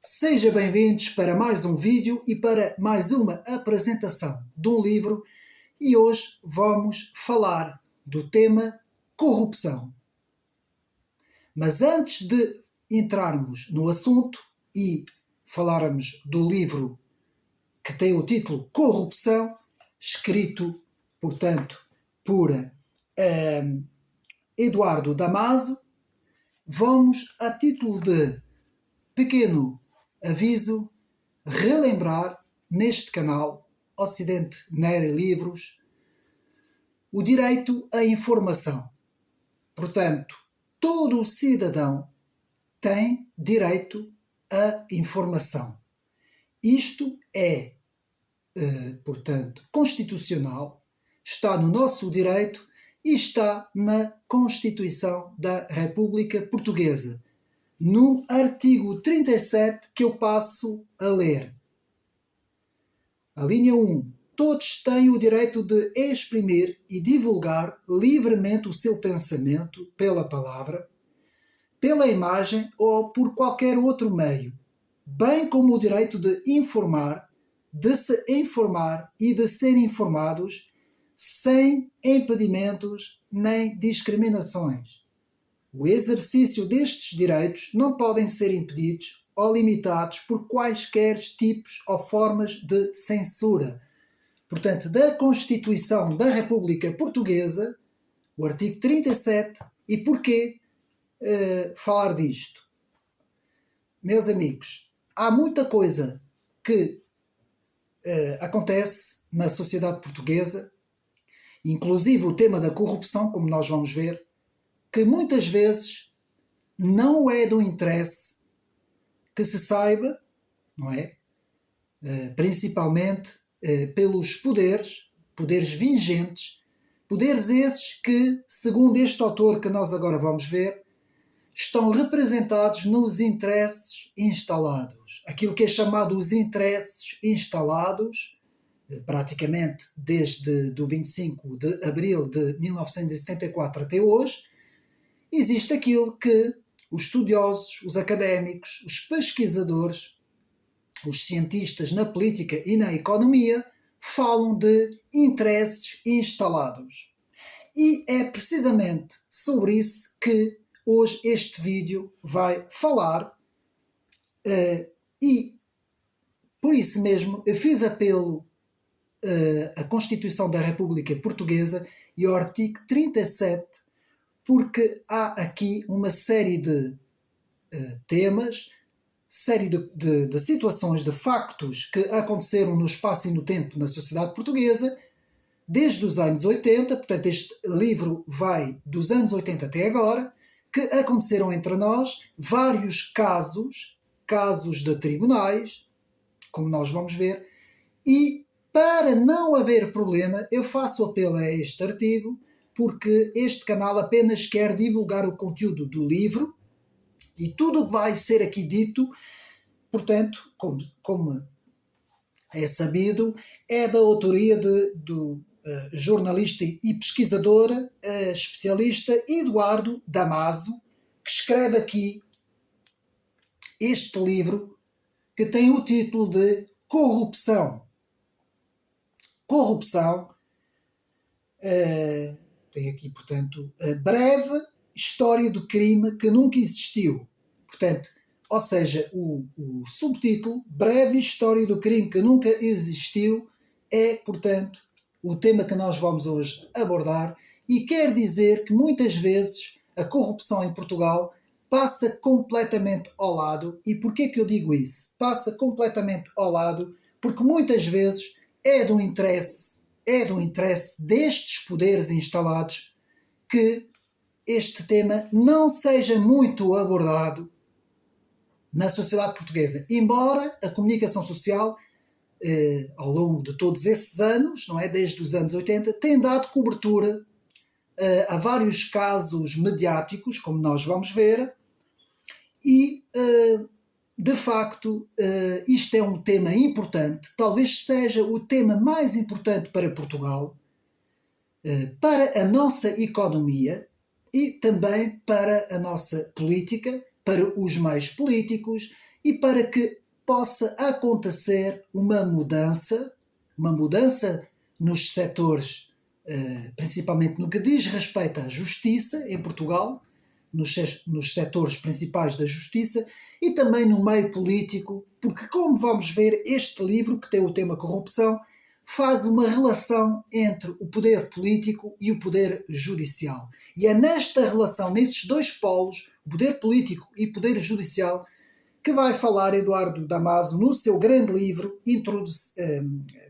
Sejam bem-vindos para mais um vídeo e para mais uma apresentação de um livro, e hoje vamos falar do tema corrupção. Mas antes de entrarmos no assunto e falarmos do livro que tem o título Corrupção, escrito, portanto, por Eduardo Damasio, vamos, a título de pequeno aviso, relembrar neste canal Ocidente Nere Livros o direito à informação. Portanto, todo cidadão tem direito à informação. Isto é, portanto, constitucional, está no nosso direito e está na Constituição da República Portuguesa, no artigo 37, que eu passo a ler. A linha 1. Todos têm o direito de exprimir e divulgar livremente o seu pensamento pela palavra, pela imagem ou por qualquer outro meio, bem como o direito de informar, de se informar e de ser informados sem impedimentos nem discriminações. O exercício destes direitos não podem ser impedidos ou limitados por quaisquer tipos ou formas de censura. Portanto, da Constituição da República Portuguesa, o artigo 37, e porquê falar disto? Meus amigos, há muita coisa que acontece na sociedade portuguesa, inclusive o tema da corrupção, como nós vamos ver, que muitas vezes não é do interesse que se saiba, não é? Principalmente pelos poderes vigentes, poderes esses que, segundo este autor que nós agora vamos ver, estão representados nos interesses instalados. Aquilo que é chamado os interesses instalados, praticamente desde o 25 de abril de 1974 até hoje, existe aquilo que os estudiosos, os académicos, os pesquisadores, os cientistas na política e na economia falam de interesses instalados. E é precisamente sobre isso que hoje este vídeo vai falar, e por isso mesmo eu fiz apelo à Constituição da República Portuguesa e ao artigo 37, porque há aqui uma série de temas, série de situações, de factos que aconteceram no espaço e no tempo na sociedade portuguesa, desde os anos 80, portanto este livro vai dos anos 80 até agora, que aconteceram entre nós vários casos de tribunais, como nós vamos ver, e para não haver problema, eu faço apelo a este artigo, porque este canal apenas quer divulgar o conteúdo do livro e tudo o que vai ser aqui dito, portanto, como é sabido, é da autoria do jornalista e pesquisador especialista Eduardo Damasio, que escreve aqui este livro que tem o título de Corrupção. Corrupção tem aqui, portanto, a breve história do crime que nunca existiu. Portanto, ou seja, o subtítulo, Breve História do Crime que Nunca Existiu, é, portanto, o tema que nós vamos hoje abordar, e quer dizer que muitas vezes a corrupção em Portugal passa completamente ao lado. E porquê que eu digo isso? Passa completamente ao lado porque muitas vezes é do interesse destes poderes instalados que este tema não seja muito abordado na sociedade portuguesa, embora a comunicação social ao longo de todos esses anos, não é, desde os anos 80, tem dado cobertura a vários casos mediáticos, como nós vamos ver, e de facto isto é um tema importante, talvez seja o tema mais importante para Portugal, para a nossa economia e também para a nossa política, para os meios políticos e para que possa acontecer uma mudança nos setores, principalmente no que diz respeito à justiça em Portugal, nos setores principais da justiça e também no meio político, porque, como vamos ver, este livro, que tem o tema corrupção, faz uma relação entre o poder político e o poder judicial. E é nesta relação, nesses dois polos, o poder político e o poder judicial, que vai falar Eduardo Damasio no seu grande livro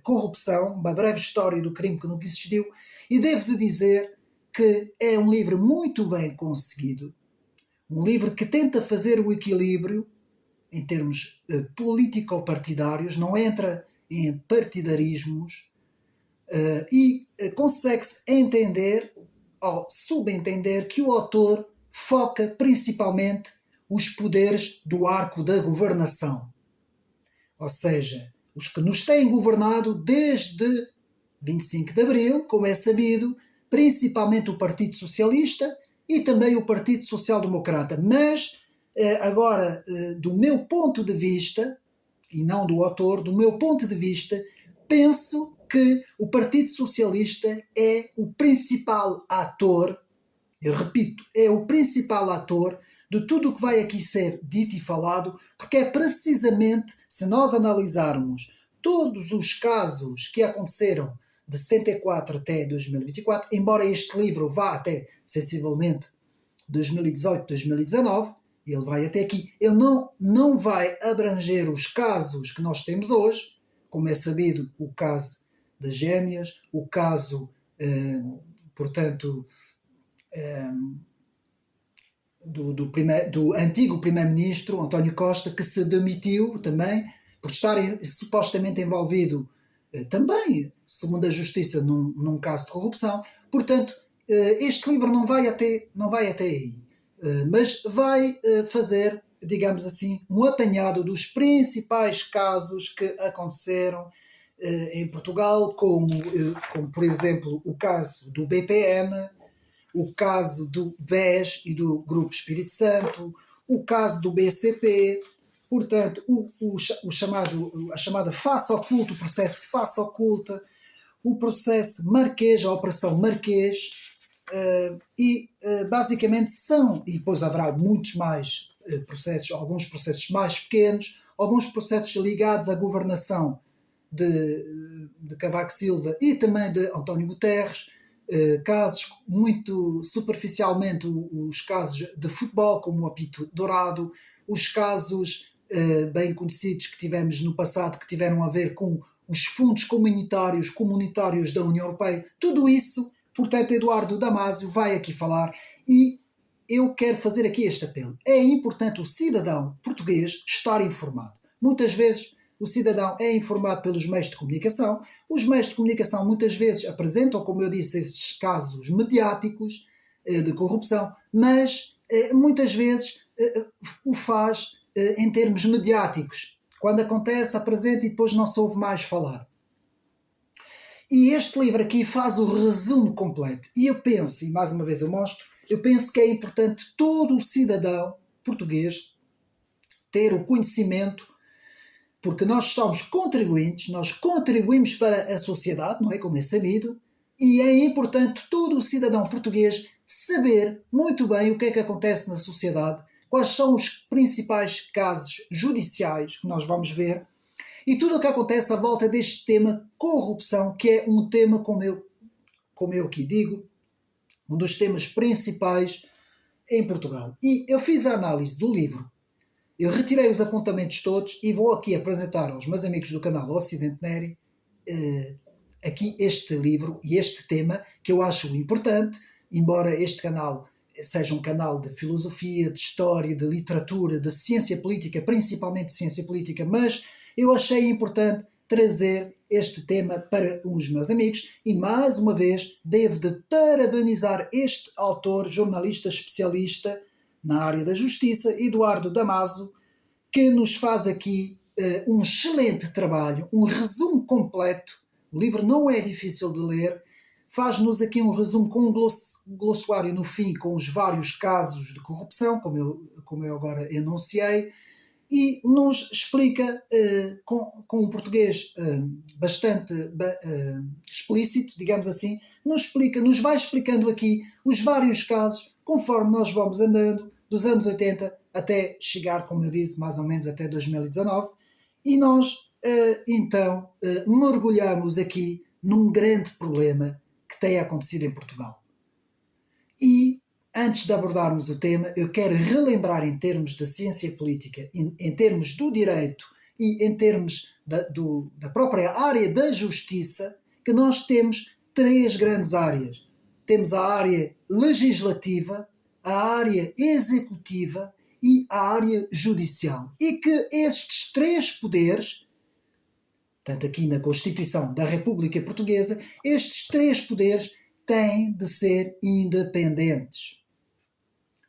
Corrupção, uma breve história do crime que nunca existiu, e devo de dizer que é um livro muito bem conseguido, um livro que tenta fazer o equilíbrio em termos político-partidários, não entra em partidarismos, e consegue-se entender ou subentender que o autor foca principalmente os poderes do arco da governação. Ou seja, os que nos têm governado desde 25 de Abril, como é sabido, principalmente o Partido Socialista e também o Partido Social Democrata. Mas, agora, do meu ponto de vista, e não do autor, do meu ponto de vista, penso que o Partido Socialista é o principal ator, eu repito, é o principal ator de tudo o que vai aqui ser dito e falado, porque é precisamente, se nós analisarmos todos os casos que aconteceram de 74 até 2024, embora este livro vá até, sensivelmente, 2018, 2019, ele vai até aqui, ele não vai abranger os casos que nós temos hoje, como é sabido o caso das gêmeas, o caso, portanto, do antigo primeiro-ministro António Costa, que se demitiu também por estar supostamente envolvido também, segundo a justiça, num caso de corrupção. Portanto, este livro não vai até aí, mas vai fazer, digamos assim, um apanhado dos principais casos que aconteceram em Portugal, como por exemplo o caso do BPN, o caso do BES e do Grupo Espírito Santo, o caso do BCP, portanto, a chamada face oculta, o processo face oculta, o processo Marquês, a Operação Marquês, basicamente são, e depois haverá muitos mais processos, alguns processos mais pequenos, alguns processos ligados à governação de Cavaco Silva e também de António Guterres, casos muito superficialmente, os casos de futebol, como o apito dourado, os casos bem conhecidos que tivemos no passado, que tiveram a ver com os fundos comunitários da União Europeia, tudo isso, portanto, Eduardo Damasio vai aqui falar, e eu quero fazer aqui este apelo. É importante o cidadão português estar informado. Muitas vezes o cidadão é informado pelos meios de comunicação. Os meios de comunicação muitas vezes apresentam, como eu disse, esses casos mediáticos de corrupção, mas muitas vezes o faz em termos mediáticos. Quando acontece, apresenta e depois não se ouve mais falar. E este livro aqui faz o resumo completo. E eu penso, e mais uma vez eu mostro, eu penso que é importante todo o cidadão português ter o conhecimento, porque nós somos contribuintes, nós contribuímos para a sociedade, não é? Como é sabido, e é importante todo o cidadão português saber muito bem o que é que acontece na sociedade, quais são os principais casos judiciais que nós vamos ver, e tudo o que acontece à volta deste tema corrupção, que é um tema, como eu aqui digo, um dos temas principais em Portugal. E eu fiz a análise do livro, eu retirei os apontamentos todos e vou aqui apresentar aos meus amigos do canal Ocidente Neri aqui este livro e este tema, que eu acho importante, embora este canal seja um canal de filosofia, de história, de literatura, de ciência política, principalmente ciência política, mas eu achei importante trazer este tema para os meus amigos e, mais uma vez, devo de parabenizar este autor, jornalista especialista na área da justiça, Eduardo Damasio, que nos faz aqui um excelente trabalho, um resumo completo. O livro não é difícil de ler, faz-nos aqui um resumo com um glossário no fim, com os vários casos de corrupção, como eu agora enunciei, e nos explica com um português bastante explícito, digamos assim, nos vai explicando aqui os vários casos conforme nós vamos andando dos anos 80 até chegar, como eu disse, mais ou menos até 2019, e nós então mergulhamos aqui num grande problema que tem acontecido em Portugal. E antes de abordarmos o tema, eu quero relembrar em termos da ciência política, em termos do direito e em termos da própria área da justiça, que nós temos três grandes áreas. Temos a área legislativa, a área executiva e a área judicial. E que estes três poderes, tanto aqui na Constituição da República Portuguesa, estes três poderes têm de ser independentes.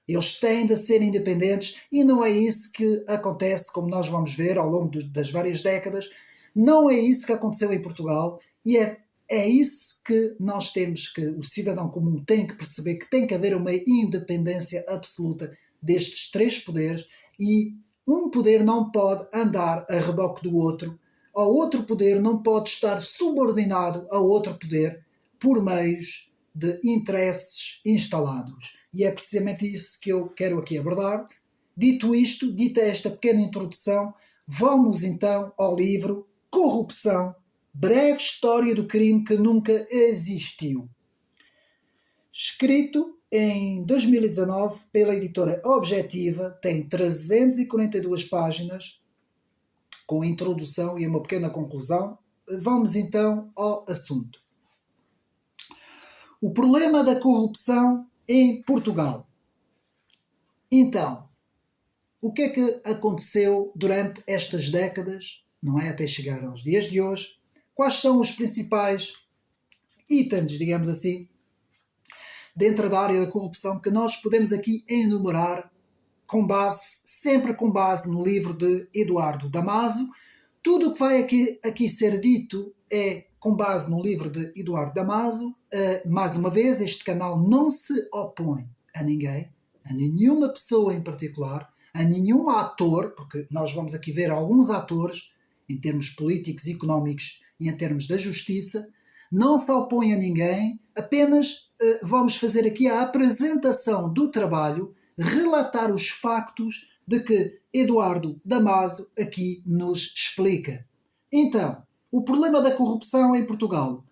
Eles têm de ser independentes e não é isso que acontece, como nós vamos ver ao longo das várias décadas, não é isso que aconteceu em Portugal e é isso que nós temos, que o cidadão comum tem que perceber, que tem que haver uma independência absoluta destes três poderes e um poder não pode andar a reboque do outro, ou outro poder não pode estar subordinado a outro poder por meios de interesses instalados. E é precisamente isso que eu quero aqui abordar. Dito isto, dita esta pequena introdução, vamos então ao livro Corrupção, breve história do crime que nunca existiu. Escrito em 2019 pela editora Objetiva, tem 342 páginas, com introdução e uma pequena conclusão. Vamos então ao assunto. O problema da corrupção em Portugal. Então, o que é que aconteceu durante estas décadas, não é, até chegar aos dias de hoje? Quais são os principais itens, digamos assim, dentro da área da corrupção que nós podemos aqui enumerar sempre com base no livro de Eduardo Damasio. Tudo o que vai aqui ser dito é com base no livro de Eduardo Damasio. Mais uma vez, este canal não se opõe a ninguém, a nenhuma pessoa em particular, a nenhum ator, porque nós vamos aqui ver alguns atores, em termos políticos, económicos e em termos da justiça, não se opõe a ninguém, apenas vamos fazer aqui a apresentação do trabalho, relatar os factos de que Eduardo Damasio aqui nos explica. Então, o problema da corrupção em Portugal.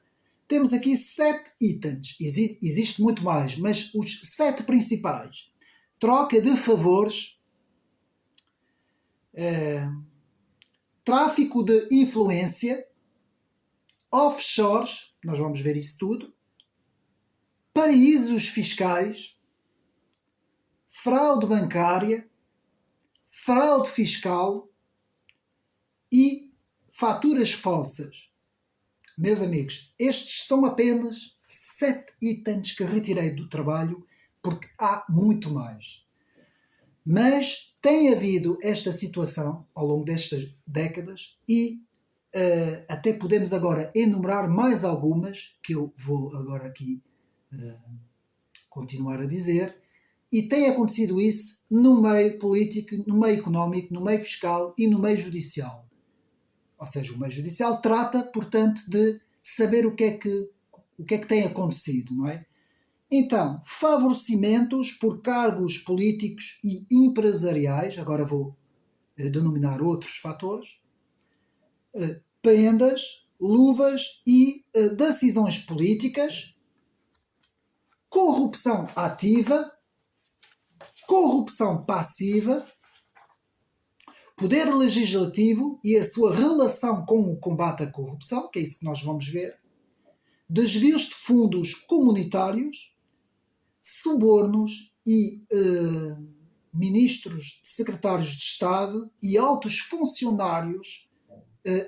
Temos aqui 7 itens, existe muito mais, mas os 7 principais. Troca de favores, tráfico de influência, offshores, nós vamos ver isso tudo, paraísos fiscais, fraude bancária, fraude fiscal e faturas falsas. Meus amigos, estes são apenas 7 itens que retirei do trabalho, porque há muito mais. Mas tem havido esta situação ao longo destas décadas e até podemos agora enumerar mais algumas, que eu vou agora aqui continuar a dizer, e tem acontecido isso no meio político, no meio económico, no meio fiscal e no meio judicial. Ou seja, o meio judicial trata, portanto, de saber o que é que tem acontecido, não é? Então, favorecimentos por cargos políticos e empresariais, agora vou denominar outros fatores, prendas, luvas e decisões políticas, corrupção ativa, corrupção passiva, poder legislativo e a sua relação com o combate à corrupção, que é isso que nós vamos ver, desvios de fundos comunitários, subornos e ministros, secretários de Estado e altos funcionários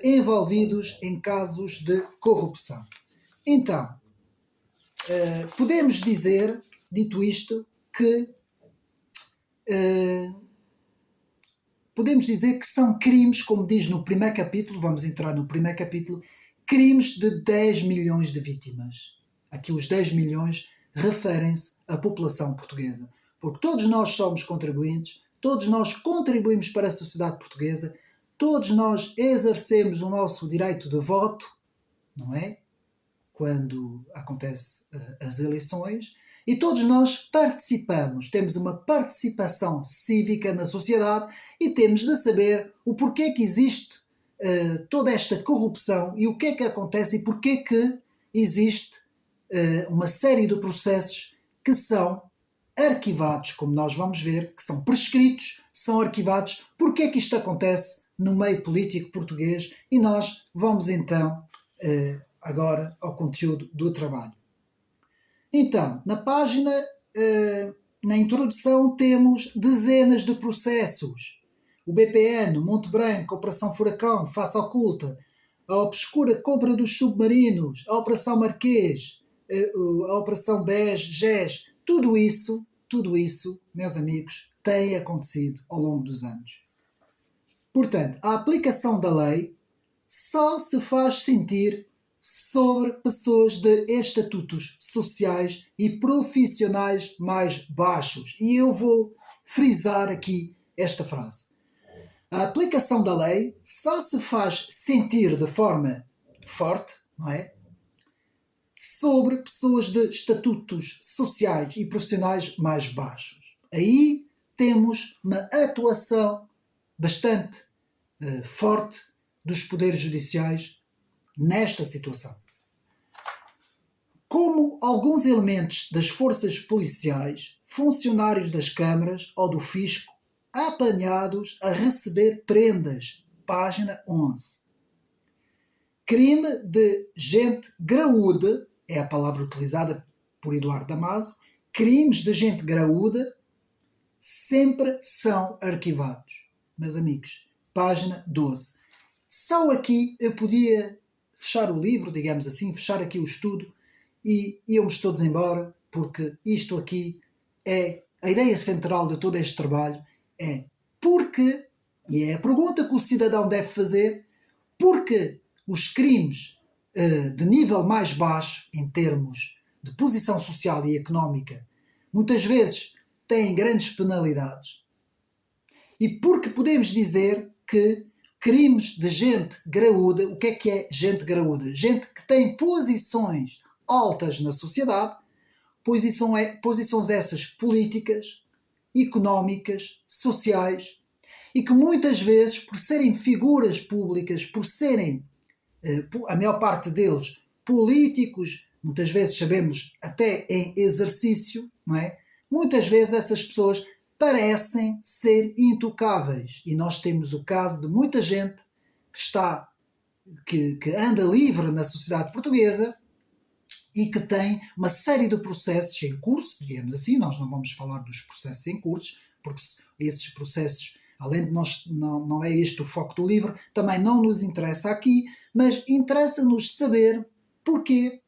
envolvidos em casos de corrupção. Então, podemos dizer, dito isto, que podemos dizer que são crimes, como diz no primeiro capítulo, vamos entrar no primeiro capítulo, crimes de 10 milhões de vítimas. Aqui os 10 milhões referem-se à população portuguesa. Porque todos nós somos contribuintes, todos nós contribuímos para a sociedade portuguesa, todos nós exercemos o nosso direito de voto, não é? Quando acontecem as eleições, e todos nós participamos, temos uma participação cívica na sociedade e temos de saber o porquê que existe toda esta corrupção e o que é que acontece e porquê que existe uma série de processos que são arquivados, como nós vamos ver, que são prescritos, são arquivados. Porquê é que isto acontece no meio político português? E nós vamos então agora ao conteúdo do trabalho. Então, na página, na introdução, temos dezenas de processos. O BPN, Monte Branco, a Operação Furacão, Face Oculta, a obscura compra dos submarinos, a Operação Marquês, a Operação BES, GES, tudo isso, meus amigos, tem acontecido ao longo dos anos. Portanto, a aplicação da lei só se faz sentir sobre pessoas de estatutos sociais e profissionais mais baixos. E eu vou frisar aqui esta frase. A aplicação da lei só se faz sentir de forma forte, não é? Sobre pessoas de estatutos sociais e profissionais mais baixos. Aí temos uma atuação bastante forte dos poderes judiciais nesta situação. Como alguns elementos das forças policiais, funcionários das câmaras ou do fisco, apanhados a receber prendas. Página 11. Crime de gente graúda, é a palavra utilizada por Eduardo Damasio, crimes de gente graúda sempre são arquivados. Meus amigos, página 12. Só aqui eu podia fechar o livro, digamos assim, fechar aqui o estudo e íamos todos embora, porque isto aqui é a ideia central de todo este trabalho, é porque, e é a pergunta que o cidadão deve fazer, porque os crimes de nível mais baixo, em termos de posição social e económica, muitas vezes têm grandes penalidades. E porque podemos dizer que crimes de gente graúda, o que é gente graúda? Gente que tem posições altas na sociedade, posições essas políticas, económicas, sociais, e que muitas vezes, por serem figuras públicas, por serem, a maior parte deles, políticos, muitas vezes sabemos até em exercício, não é? Muitas vezes essas pessoas parecem ser intocáveis. E nós temos o caso de muita gente que anda livre na sociedade portuguesa e que tem uma série de processos em curso, digamos assim. Nós não vamos falar dos processos em curso, porque esses processos, além de não é este o foco do livro, também não nos interessa aqui, mas interessa-nos saber porquê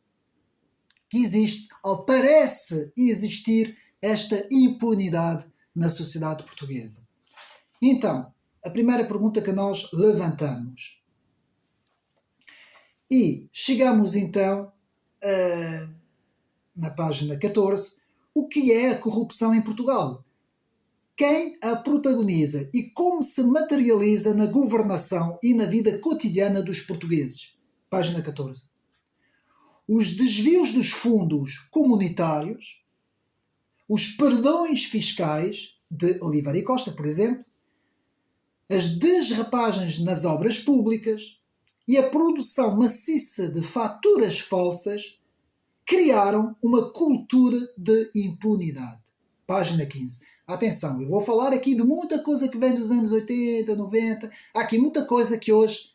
que existe, ou parece existir, esta impunidade na sociedade portuguesa. Então, a primeira pergunta que nós levantamos. E chegamos então na página 14, o que é a corrupção em Portugal? Quem a protagoniza e como se materializa na governação e na vida cotidiana dos portugueses? Página 14. Os desvios dos fundos comunitários, os perdões fiscais de Oliveira e Costa, por exemplo, as desrapagens nas obras públicas e a produção maciça de faturas falsas criaram uma cultura de impunidade. Página 15. Atenção, eu vou falar aqui de muita coisa que vem dos anos 80, 90. Há aqui muita coisa que hoje,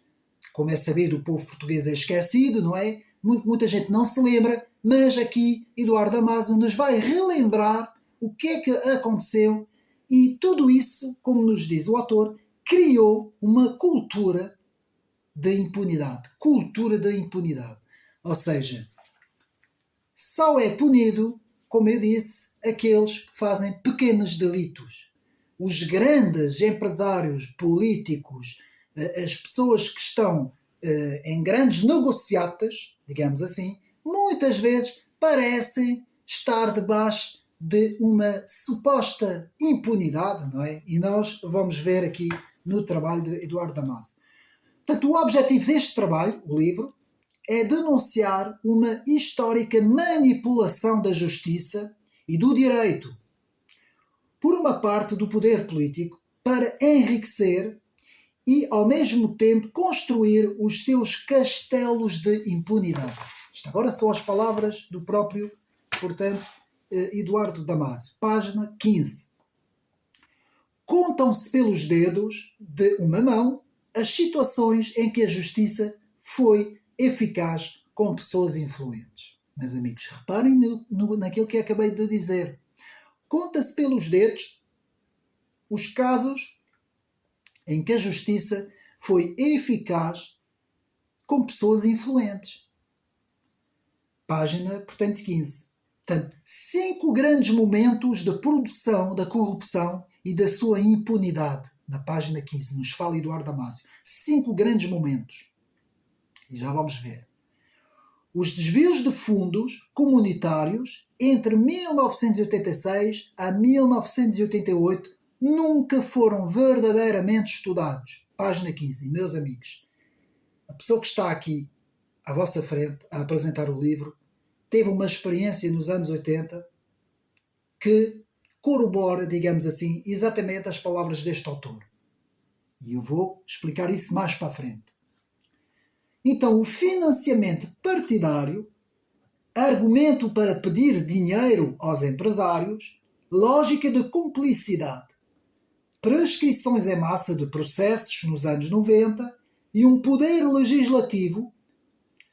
como é sabido, o povo português é esquecido, não é? Muita gente não se lembra, mas aqui Eduardo Damasio nos vai relembrar o que é que aconteceu e tudo isso, como nos diz o autor, criou uma cultura de impunidade. Cultura de impunidade. Ou seja, só é punido, como eu disse, aqueles que fazem pequenos delitos. Os grandes empresários políticos, as pessoas que estão em grandes negociatas, digamos assim, muitas vezes parecem estar debaixo de uma suposta impunidade, não é? E nós vamos ver aqui no trabalho de Eduardo Damasio. Portanto, o objetivo deste trabalho, o livro, é denunciar uma histórica manipulação da justiça e do direito por uma parte do poder político para enriquecer e, ao mesmo tempo, construir os seus castelos de impunidade. Isto agora são as palavras do próprio, portanto, Eduardo Damasio. Página 15. Contam-se pelos dedos de uma mão as situações em que a justiça foi eficaz com pessoas influentes. Meus amigos, reparem naquilo que acabei de dizer. Conta-se pelos dedos os casos em que a justiça foi eficaz com pessoas influentes. Página, portanto, 15. Portanto, 5 grandes momentos de produção da corrupção e da sua impunidade. Na página 15, nos fala Eduardo Damasio. 5 grandes momentos. E já vamos ver. Os desvios de fundos comunitários entre 1986 a 1988 nunca foram verdadeiramente estudados. Página 15. Meus amigos, a pessoa que está aqui à vossa frente a apresentar o livro teve uma experiência nos anos 80 que corrobora, digamos assim, exatamente as palavras deste autor. E eu vou explicar isso mais para a frente. Então, o financiamento partidário, argumento para pedir dinheiro aos empresários, lógica de cumplicidade, prescrições em massa de processos nos anos 90 e um poder legislativo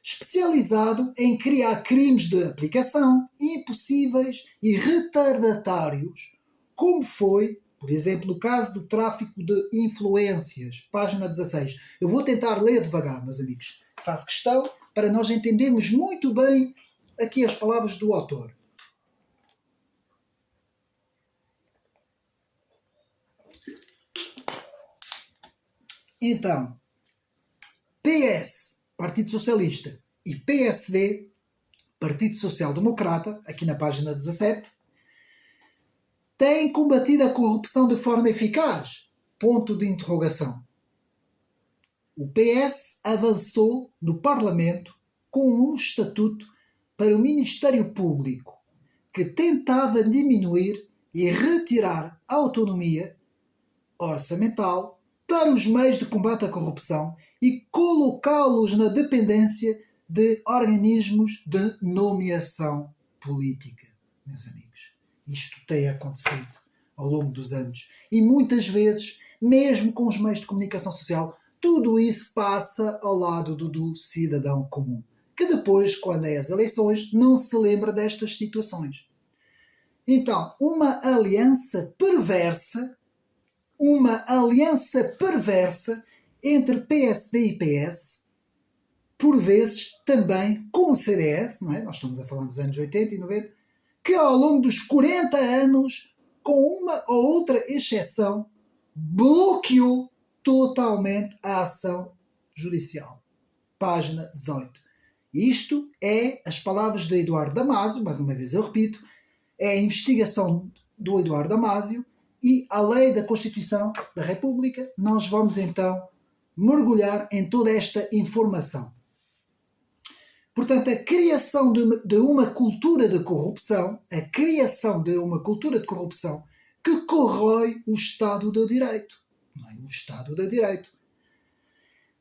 especializado em criar crimes de aplicação impossíveis e retardatários, como foi, por exemplo, no caso do tráfico de influências, página 16. Eu vou tentar ler devagar, meus amigos. Faço questão para nós entendermos muito bem aqui as palavras do autor. Então, PS, Partido Socialista, e PSD, Partido Social Democrata, aqui na página 17, têm combatido a corrupção de forma eficaz? Ponto de interrogação. O PS avançou no Parlamento com um estatuto para o Ministério Público que tentava diminuir e retirar a autonomia orçamental para os meios de combate à corrupção e colocá-los na dependência de organismos de nomeação política. Meus amigos, isto tem acontecido ao longo dos anos. E muitas vezes, mesmo com os meios de comunicação social, tudo isso passa ao lado do cidadão comum, que depois, quando é as eleições, não se lembra destas situações. Então, uma aliança perversa entre PSD e PS, por vezes também com o CDS, não é? Nós estamos a falar dos anos 80 e 90, que ao longo dos 40 anos, com uma ou outra exceção, bloqueou totalmente a ação judicial. Página 18. Isto é as palavras de Eduardo Damasio, mais uma vez eu repito, é a investigação do Eduardo Damasio e a lei da Constituição da República. Nós vamos então mergulhar em toda esta informação. Portanto, a criação de uma cultura de corrupção, que corrói o Estado de Direito. Não é? O Estado de Direito.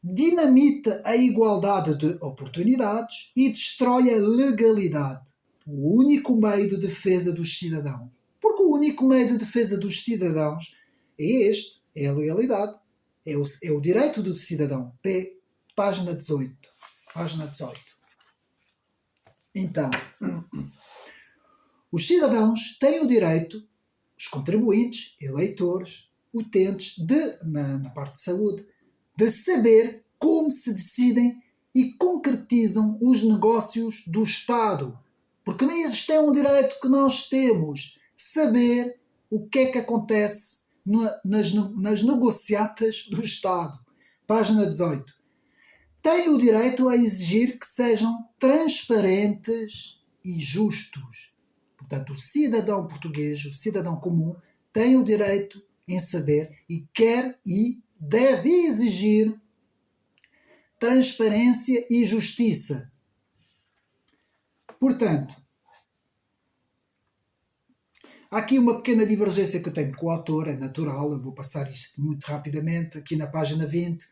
Dinamita a igualdade de oportunidades e destrói a legalidade, o único meio de defesa dos cidadãos. Porque o único meio de defesa dos cidadãos é este, é a legalidade, é o direito do cidadão. Página 18. Página 18. Então, os cidadãos têm o direito, os contribuintes, eleitores, utentes, na parte de saúde, de saber como se decidem e concretizam os negócios do Estado. Porque nem este é um direito que nós temos, saber o que é que acontece nas negociatas do Estado. Página 18. Tem o direito a exigir que sejam transparentes e justos. Portanto, o cidadão português, o cidadão comum, tem o direito em saber e quer e deve exigir transparência e justiça. Portanto, há aqui uma pequena divergência que eu tenho com o autor, é natural, eu vou passar isto muito rapidamente, aqui na página 20,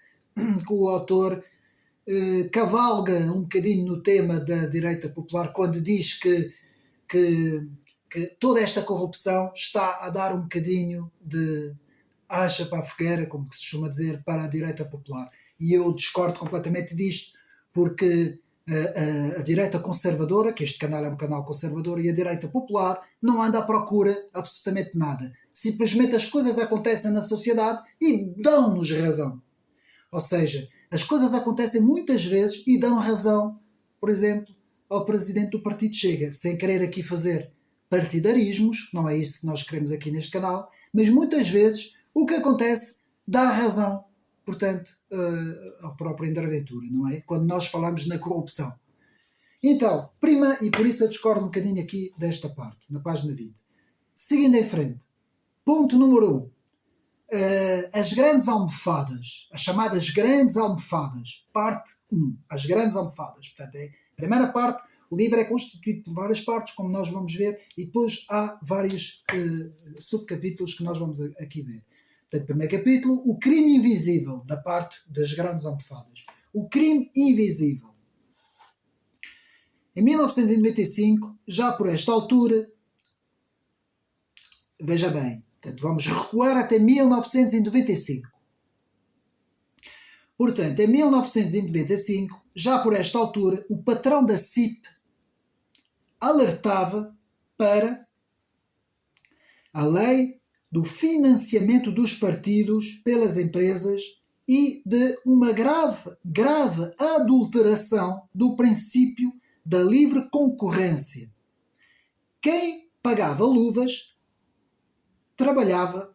que o autor cavalga um bocadinho no tema da direita popular quando diz que toda esta corrupção está a dar um bocadinho de acha para a fogueira, como se costuma dizer, para a direita popular. E eu discordo completamente disto, porque a direita conservadora, que este canal é um canal conservador, e a direita popular não anda à procura absolutamente nada. Simplesmente as coisas acontecem na sociedade e dão-nos razão. Ou seja, as coisas acontecem muitas vezes e dão razão, por exemplo, ao presidente do partido Chega, sem querer aqui fazer partidarismos, que não é isso que nós queremos aqui neste canal, mas muitas vezes o que acontece dá razão, portanto, ao próprio interventor, não é? Quando nós falamos na corrupção. Então, e por isso eu discordo um bocadinho aqui desta parte, na página 20. Seguindo em frente, ponto número 1. As grandes almofadas, as chamadas grandes almofadas, parte 1, as grandes almofadas. Portanto, a primeira parte, o livro é constituído por várias partes, como nós vamos ver, e depois há vários subcapítulos que nós vamos aqui ver. Portanto, primeiro capítulo, o crime invisível, da parte das grandes almofadas. O crime invisível. Em 1995, já por esta altura, veja bem, portanto, vamos recuar até 1995. Portanto, em 1995, já por esta altura, o patrão da CIP alertava para a lei do financiamento dos partidos pelas empresas e de uma grave adulteração do princípio da livre concorrência. Quem pagava luvas trabalhava,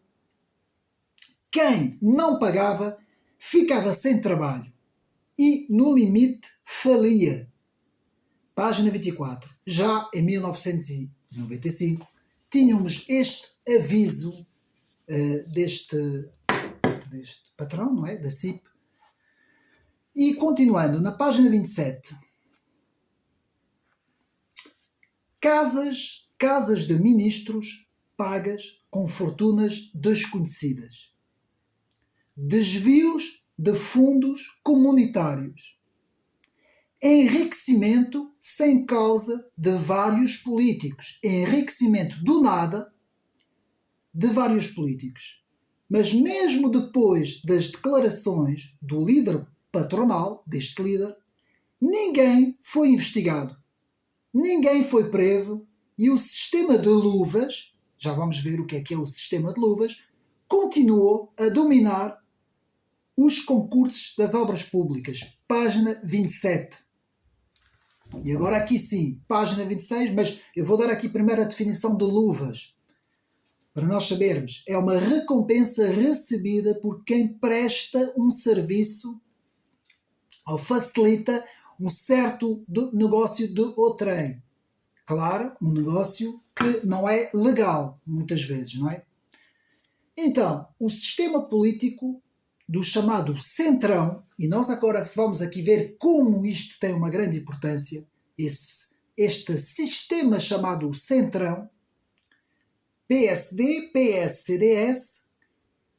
quem não pagava ficava sem trabalho e, no limite, falia. Página 24. Já em 1995, tínhamos este aviso deste patrão, não é? Da CIP. E continuando, na página 27, casas de ministros pagas com fortunas desconhecidas. Desvios de fundos comunitários. Enriquecimento sem causa de vários políticos. Enriquecimento do nada de vários políticos. Mas mesmo depois das declarações do líder patronal, deste líder, ninguém foi investigado. Ninguém foi preso e o sistema de luvas, já vamos ver o que é o sistema de luvas, continuou a dominar os concursos das obras públicas. Página 27. E agora aqui sim, página 26, mas eu vou dar aqui primeiro a definição de luvas. Para nós sabermos, é uma recompensa recebida por quem presta um serviço ou facilita um certo negócio de outrem. Claro, um negócio que não é legal, muitas vezes, não é? Então, o sistema político do chamado Centrão, e nós agora vamos aqui ver como isto tem uma grande importância, este sistema chamado Centrão, PSD, PS, CDS,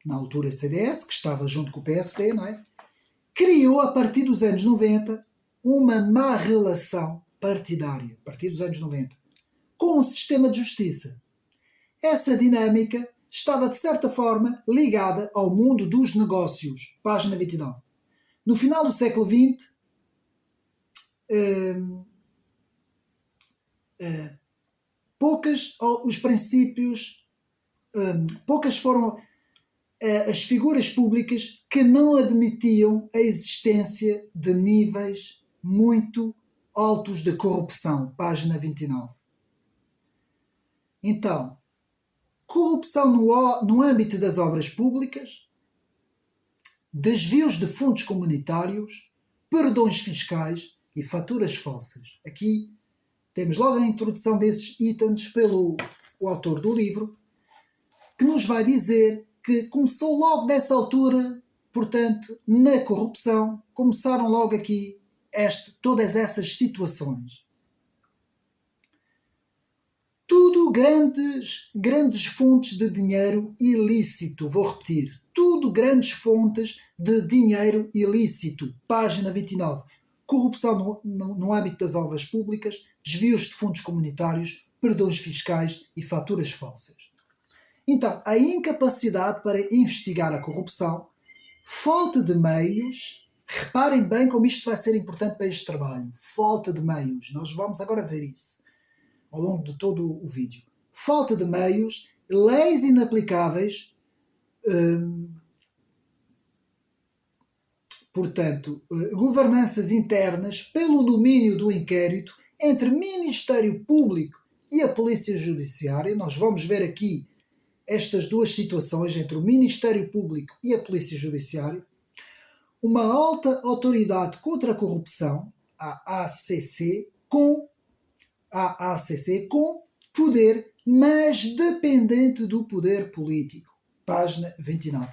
na altura CDS, que estava junto com o PSD, não é? Criou, a partir dos anos 90, uma má relação partidária, a partir dos anos 90, com o sistema de justiça. Essa dinâmica estava, de certa forma, ligada ao mundo dos negócios. Página 29. No final do século XX, poucas foram as figuras públicas que não admitiam a existência de níveis muito altos de corrupção. Página 29. Então, corrupção no âmbito das obras públicas, desvios de fundos comunitários, perdões fiscais e faturas falsas. Aqui temos logo a introdução desses itens pelo o autor do livro, que nos vai dizer que começou logo dessa altura, portanto, na corrupção, começaram logo aqui todas essas situações. Tudo grandes fontes de dinheiro ilícito, vou repetir, tudo grandes fontes de dinheiro ilícito, página 29. Corrupção no âmbito das obras públicas, desvios de fundos comunitários, perdões fiscais e faturas falsas. Então, a incapacidade para investigar a corrupção, falta de meios, reparem bem como isto vai ser importante para este trabalho, falta de meios, nós vamos agora ver isso ao longo de todo o vídeo. Falta de meios, leis inaplicáveis, portanto, governanças internas pelo domínio do inquérito entre Ministério Público e a Polícia Judiciária. Nós vamos ver aqui estas duas situações entre o Ministério Público e a Polícia Judiciária. Uma alta autoridade contra a corrupção, a ACC, com poder, mas dependente do poder político. Página 29.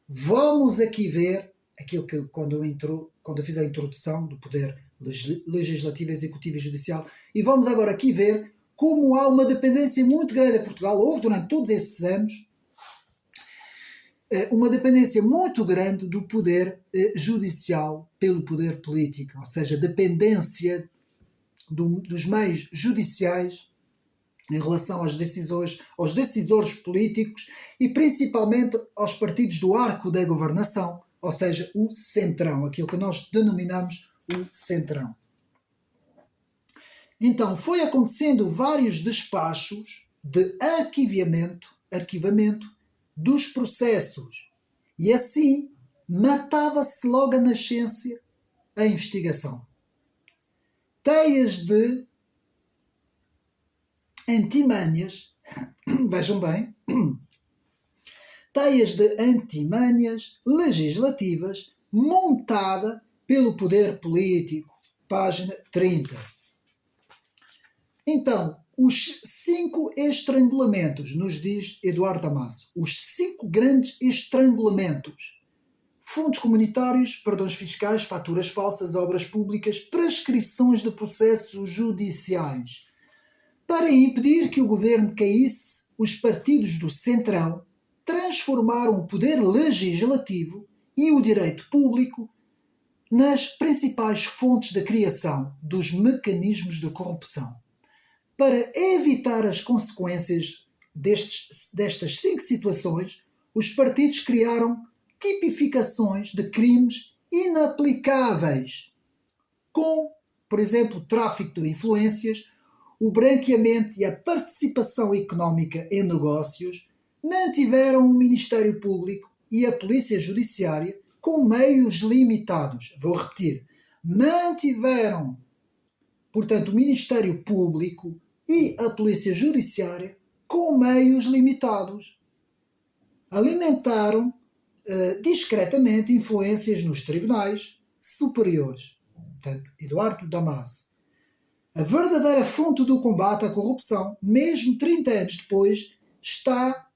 Vamos aqui ver aquilo que quando eu fiz a introdução do poder legislativo, executivo e judicial, e vamos agora aqui ver como há uma dependência muito grande em Portugal. Houve durante todos esses anos uma dependência muito grande do poder judicial pelo poder político, ou seja, dependência dos meios judiciais em relação aos decisores políticos e principalmente aos partidos do arco da governação, ou seja, o centrão, aquilo que nós denominamos o centrão. Então, foi acontecendo vários despachos de arquivamento dos processos e assim matava-se logo a nascença a investigação. Teias de antimanhas, vejam bem, teias de antimanhas legislativas montada pelo poder político. Página 30. Então, os 5 estrangulamentos, nos diz Eduardo Damasio, os 5 grandes estrangulamentos. Fundos comunitários, perdões fiscais, faturas falsas, obras públicas, prescrições de processos judiciais. Para impedir que o governo caísse, os partidos do centrão transformaram o poder legislativo e o direito público nas principais fontes da criação dos mecanismos de corrupção. Para evitar as consequências destas 5 situações, os partidos criaram tipificações de crimes inaplicáveis, com, por exemplo, tráfico de influências, o branqueamento e a participação económica em negócios, mantiveram o Ministério Público e a Polícia Judiciária com meios limitados. Vou repetir. Mantiveram, portanto, o Ministério Público e a Polícia Judiciária com meios limitados. Alimentaram discretamente influências nos tribunais superiores. Portanto, Eduardo Damasio. A verdadeira fonte do combate à corrupção, mesmo 30 anos depois, está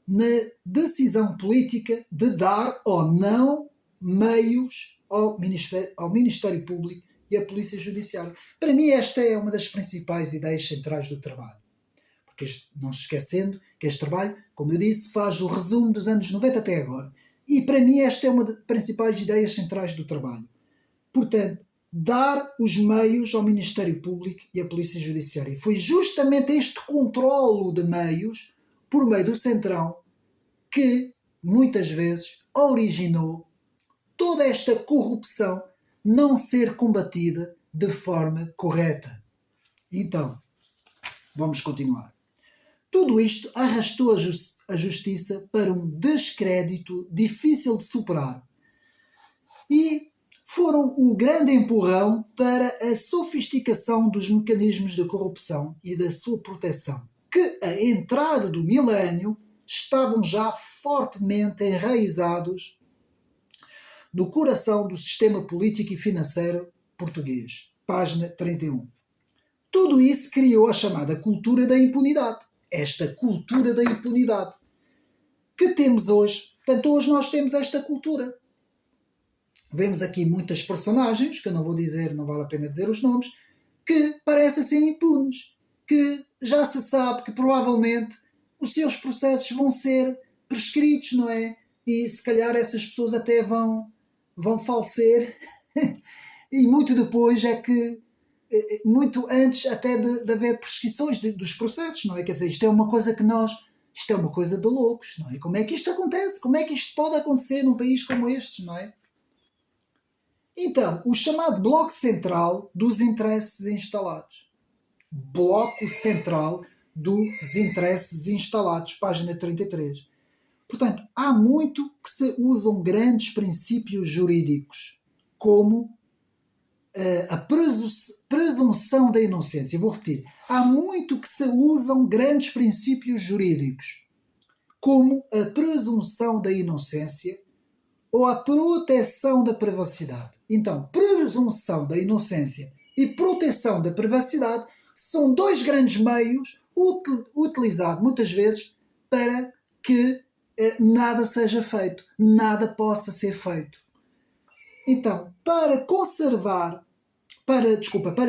na decisão política de dar ou não meios ao Ministério Público e à Polícia Judiciária. Para mim, esta é uma das principais ideias centrais do trabalho. Porque não se esquecendo que este trabalho, como eu disse, faz o resumo dos anos 90 até agora. E para mim esta é uma das principais ideias centrais do trabalho. Portanto, dar os meios ao Ministério Público e à Polícia Judiciária. E foi justamente este controlo de meios, por meio do centrão, que muitas vezes originou toda esta corrupção não ser combatida de forma correta. Então, vamos continuar. Tudo isto arrastou a justiça para um descrédito difícil de superar e foram o grande empurrão para a sofisticação dos mecanismos de corrupção e da sua proteção, que à entrada do milénio estavam já fortemente enraizados no coração do sistema político e financeiro português. Página 31. Tudo isso criou a chamada cultura da impunidade. Esta cultura da impunidade que temos hoje. Portanto, hoje nós temos esta cultura. Vemos aqui muitas personagens, que eu não vou dizer, não vale a pena dizer os nomes, que parecem ser impunes, que já se sabe que provavelmente os seus processos vão ser prescritos, não é? E se calhar essas pessoas até vão falecer e muito depois é que, muito antes até de haver prescrições dos processos, não é? Quer dizer, isto é uma coisa isto é uma coisa de loucos, não é? Como é que isto acontece? Como é que isto pode acontecer num país como este, não é? Então, o chamado bloco central dos interesses instalados. Bloco central dos interesses instalados, página 33. Portanto, há muito que se usam grandes princípios jurídicos, como a presunção da inocência. Vou repetir. Há muito que se usam grandes princípios jurídicos, como a presunção da inocência ou a proteção da privacidade. Então, presunção da inocência e proteção da privacidade são dois grandes meios utilizados muitas vezes para que nada seja feito, nada possa ser feito. Então, para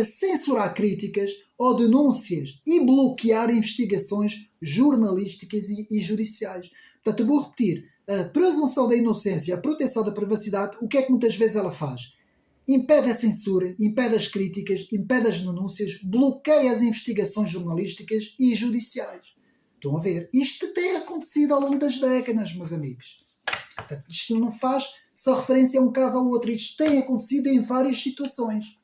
censurar críticas ou denúncias e bloquear investigações jornalísticas e judiciais. Portanto, eu vou repetir, a presunção da inocência, a proteção da privacidade, o que é que muitas vezes ela faz? Impede a censura, impede as críticas, impede as denúncias, bloqueia as investigações jornalísticas e judiciais. Estão a ver? Isto tem acontecido ao longo das décadas, meus amigos. Portanto, isto não faz só referência a um caso ou outro. Isto tem acontecido em várias situações.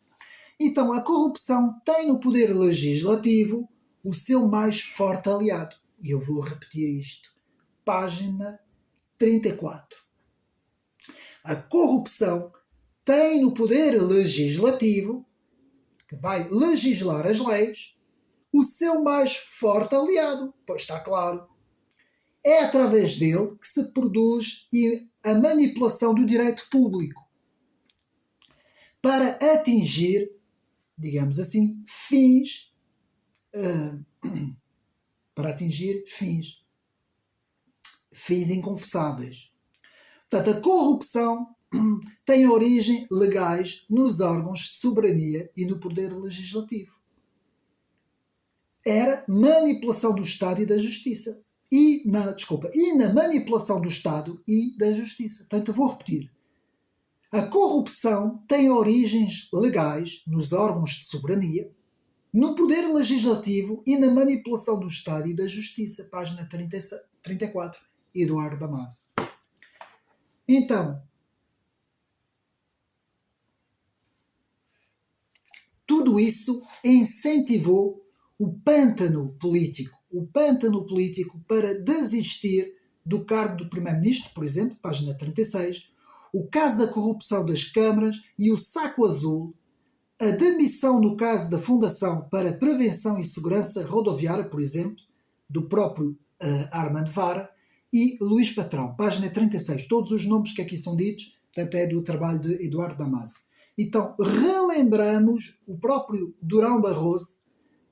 Então, a corrupção tem no poder legislativo o seu mais forte aliado. E eu vou repetir isto. Página 34. A corrupção tem no poder legislativo, que vai legislar as leis, o seu mais forte aliado. Pois está claro. É através dele que se produz a manipulação do direito público para atingir, digamos assim, fins inconfessáveis. Portanto, a corrupção tem origem legais nos órgãos de soberania e no poder legislativo. Era manipulação do Estado e da Justiça. E na manipulação do Estado e da Justiça. Portanto, eu vou repetir. A corrupção tem origens legais nos órgãos de soberania, no poder legislativo e na manipulação do Estado e da Justiça. Página 34, Eduardo Damasio. Então, tudo isso incentivou o pântano político para desistir do cargo do Primeiro-Ministro, por exemplo, página 36, o caso da corrupção das câmaras e o saco azul, a demissão no caso da Fundação para Prevenção e Segurança Rodoviária, por exemplo, do próprio Armando Vara e Luís Patrão, página 36. Todos os nomes que aqui são ditos, portanto, é do trabalho de Eduardo Damasio. Então, relembramos o próprio Durão Barroso,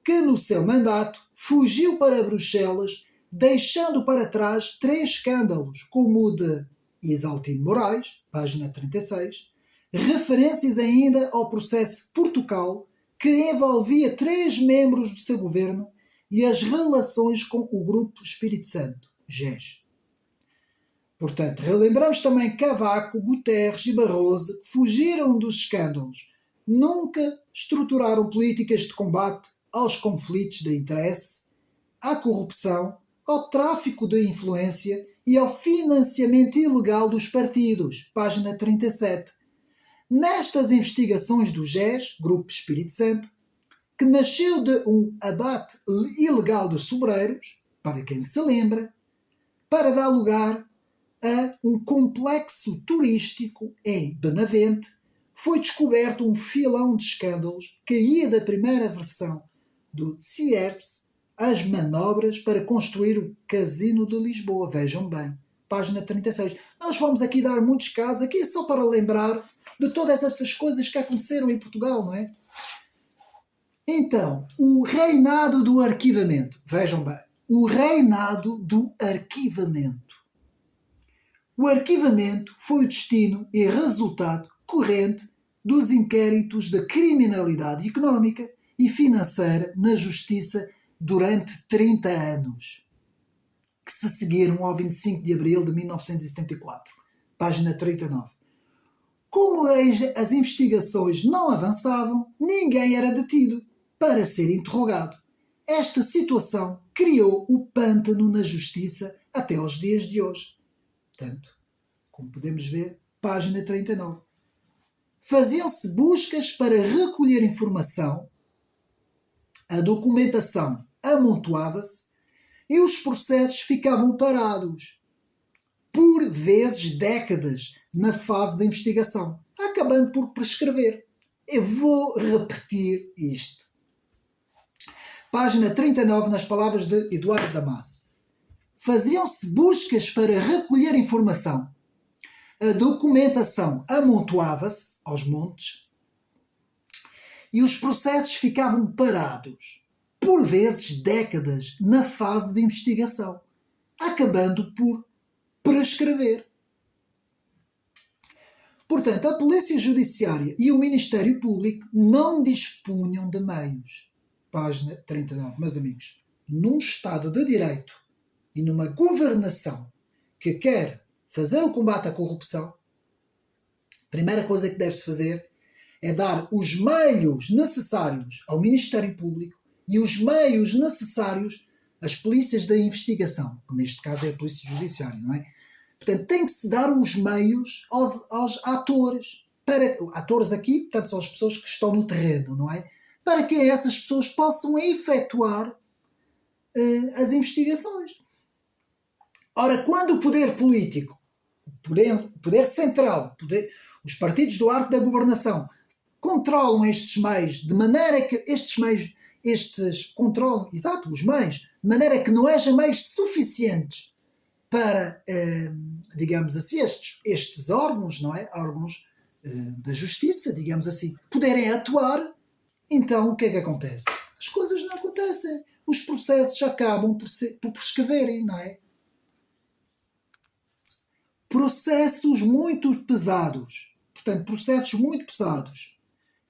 que no seu mandato fugiu para Bruxelas, deixando para trás 3 escândalos, como o de Isaltino Moraes, página 36, referências ainda ao processo Portugal, que envolvia 3 membros do seu governo e as relações com o Grupo Espírito Santo, GES. Portanto, relembramos também Cavaco, Guterres e Barroso, que fugiram dos escândalos, nunca estruturaram políticas de combate aos conflitos de interesse, à corrupção, ao tráfico de influência e ao financiamento ilegal dos partidos, página 37. Nestas investigações do GES, Grupo Espírito Santo, que nasceu de um abate ilegal dos sobreiros, para quem se lembra, para dar lugar a um complexo turístico em Benavente, foi descoberto um filão de escândalos que ia da primeira versão do CIERS às manobras para construir o Casino de Lisboa. Vejam bem, página 36. Nós vamos aqui dar muitos casos, aqui é só para lembrar de todas essas coisas que aconteceram em Portugal, não é? Então, o reinado do arquivamento. Vejam bem, o reinado do arquivamento. O arquivamento foi o destino e resultado corrente dos inquéritos da criminalidade económica e financeira na Justiça durante 30 anos, que se seguiram ao 25 de abril de 1974, página 39. Como as investigações não avançavam, ninguém era detido para ser interrogado. Esta situação criou o pântano na Justiça até aos dias de hoje. Portanto, como podemos ver, página 39. Faziam-se buscas para recolher informação, a documentação amontoava-se e os processos ficavam parados, por vezes décadas, na fase da investigação, acabando por prescrever. Eu vou repetir isto. Página 39, nas palavras de Eduardo Damasio. Faziam-se buscas para recolher informação. A documentação amontoava-se aos montes e os processos ficavam parados, por vezes décadas, na fase de investigação, acabando por prescrever. Portanto, a Polícia Judiciária e o Ministério Público não dispunham de meios. Página 39, meus amigos. Num Estado de Direito e numa governação que quer fazer o combate à corrupção, a primeira coisa que deve-se fazer é dar os meios necessários ao Ministério Público e os meios necessários às polícias da investigação, que neste caso é a Polícia Judiciária, não é? Portanto, tem que se dar os meios aos atores. Atores aqui, portanto, são as pessoas que estão no terreno, não é? Para que essas pessoas possam efetuar as investigações. Ora, quando o poder político, o poder central, os partidos do arco da governação, controlam estes meios, de maneira que estes controlam, exato, os meios, de maneira que não haja meios suficientes para, digamos assim, estes órgãos, não é? Órgãos da justiça, digamos assim, poderem atuar, então o que é que acontece? As coisas não acontecem. Os processos acabam por prescreverem, não é? Processos muito pesados. Portanto, processos muito pesados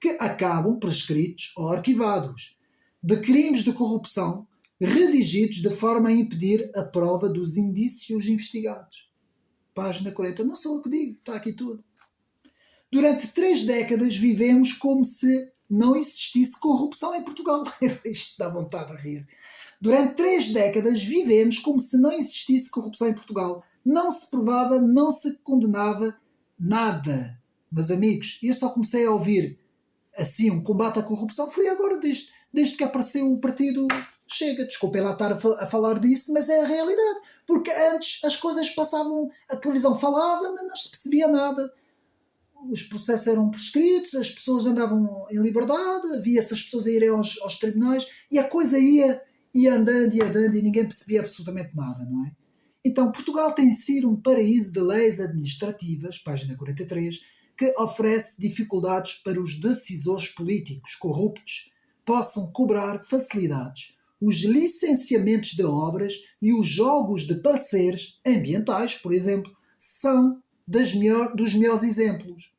que acabam prescritos ou arquivados de crimes de corrupção redigidos de forma a impedir a prova dos indícios investigados. Página 40. Não sou eu que digo, está aqui tudo. Durante 3 décadas vivemos como se não existisse corrupção em Portugal. Isto dá vontade de rir. Durante 3 décadas vivemos como se não existisse corrupção em Portugal. Não se provava, não se condenava nada. Meus amigos, eu só comecei a ouvir assim um combate à corrupção foi agora desde que apareceu o partido Chega. Desculpem lá estar a falar disso, mas é a realidade. Porque antes as coisas passavam, a televisão falava, mas não se percebia nada. Os processos eram prescritos, as pessoas andavam em liberdade, havia-se as pessoas a irem aos tribunais e a coisa ia andando e ninguém percebia absolutamente nada, não é? Então, Portugal tem sido um paraíso de leis administrativas, página 43, que oferece dificuldades para os decisores políticos corruptos possam cobrar facilidades. Os licenciamentos de obras e os jogos de parceiros ambientais, por exemplo, são dos melhores exemplos.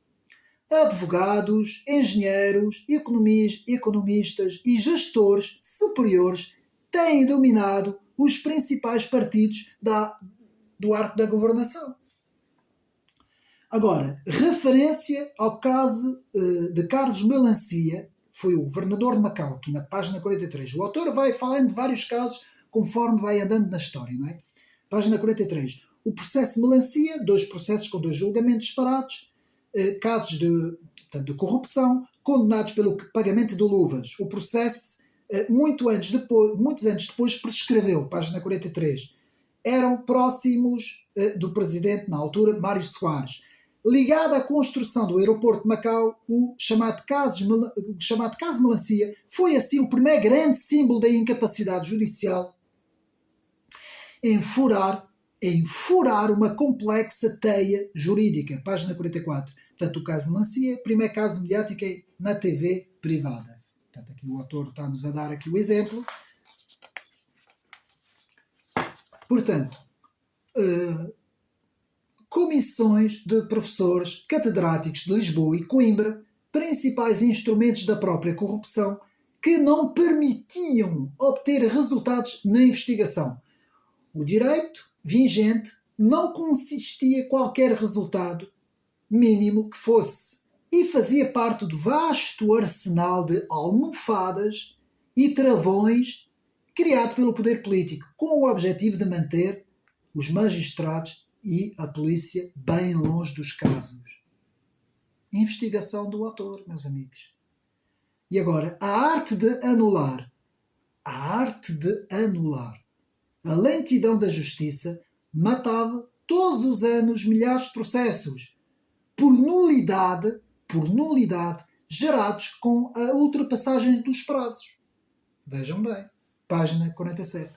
Advogados, engenheiros, economistas e gestores superiores têm dominado os principais partidos do arco da governação. Agora, referência ao caso de Carlos Melancia, foi o governador de Macau, aqui na página 43. O autor vai falando de vários casos conforme vai andando na história, não é? Página 43. O processo Melancia, 2 processos com 2 julgamentos separados, casos de corrupção, condenados pelo pagamento de luvas. O processo, muitos anos depois, prescreveu, página 43. Eram próximos do presidente, na altura, Mário Soares. Ligado à construção do aeroporto de Macau, o chamado caso Melancia foi assim o primeiro grande símbolo da incapacidade judicial em furar uma complexa teia jurídica. Página 44. Portanto, o caso Melancia, primeiro caso mediático na TV privada. Portanto, aqui o autor está-nos a dar aqui o exemplo. Portanto, comissões de professores catedráticos de Lisboa e Coimbra, principais instrumentos da própria corrupção, que não permitiam obter resultados na investigação. O direito vigente não consistia em qualquer resultado, mínimo que fosse, e fazia parte do vasto arsenal de almofadas e travões criado pelo poder político, com o objetivo de manter os magistrados e a polícia bem longe dos casos. Investigação do autor, meus amigos. E agora, a arte de anular a lentidão da justiça matava todos os anos milhares de processos por nulidade, gerados com a ultrapassagem dos prazos. Vejam bem, página 47.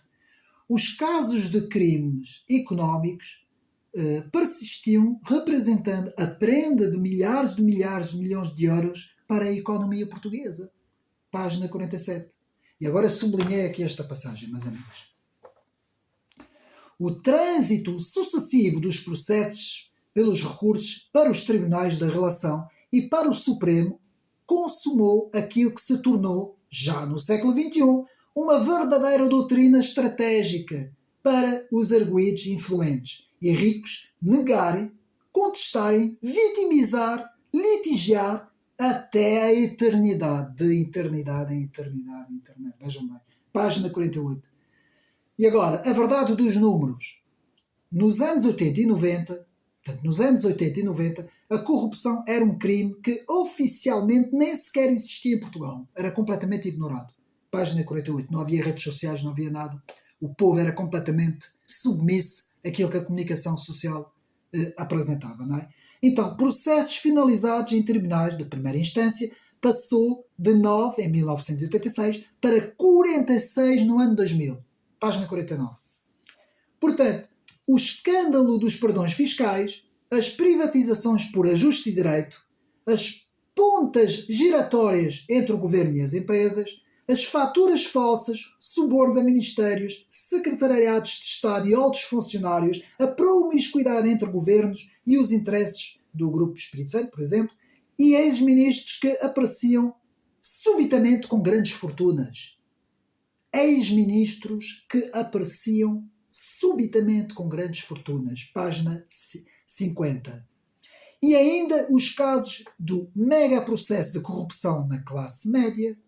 Os casos de crimes económicos persistiam, representando a prenda de milhares de milhões de euros para a economia portuguesa. Página 47. E agora sublinhei aqui esta passagem, meus amigos. O trânsito sucessivo dos processos pelos recursos para os tribunais da relação e para o Supremo consumou aquilo que se tornou, já no século XXI, uma verdadeira doutrina estratégica para os arguidos influentes e ricos negarem, contestarem, vitimizar, litigiar até a eternidade. De eternidade em eternidade. Vejam bem. Página 48. E agora, a verdade dos números. Nos anos 80 e 90, a corrupção era um crime que oficialmente nem sequer existia em Portugal. Era completamente ignorado. Página 48. Não havia redes sociais, não havia nada. O povo era completamente submisso àquilo que a comunicação social apresentava, não é? Então, processos finalizados em tribunais de primeira instância passou de 9 em 1986 para 46 no ano 2000. Página 49. Portanto, o escândalo dos perdões fiscais, as privatizações por ajuste de direito, as pontas giratórias entre o governo e as empresas, as faturas falsas, subornos a ministérios, secretariados de Estado e altos funcionários, a promiscuidade entre governos e os interesses do Grupo Espírito Santo, por exemplo, e ex-ministros que apareciam subitamente com grandes fortunas. Ex-ministros que apareciam subitamente com grandes fortunas. Página 50. E ainda os casos do mega processo de corrupção na classe média,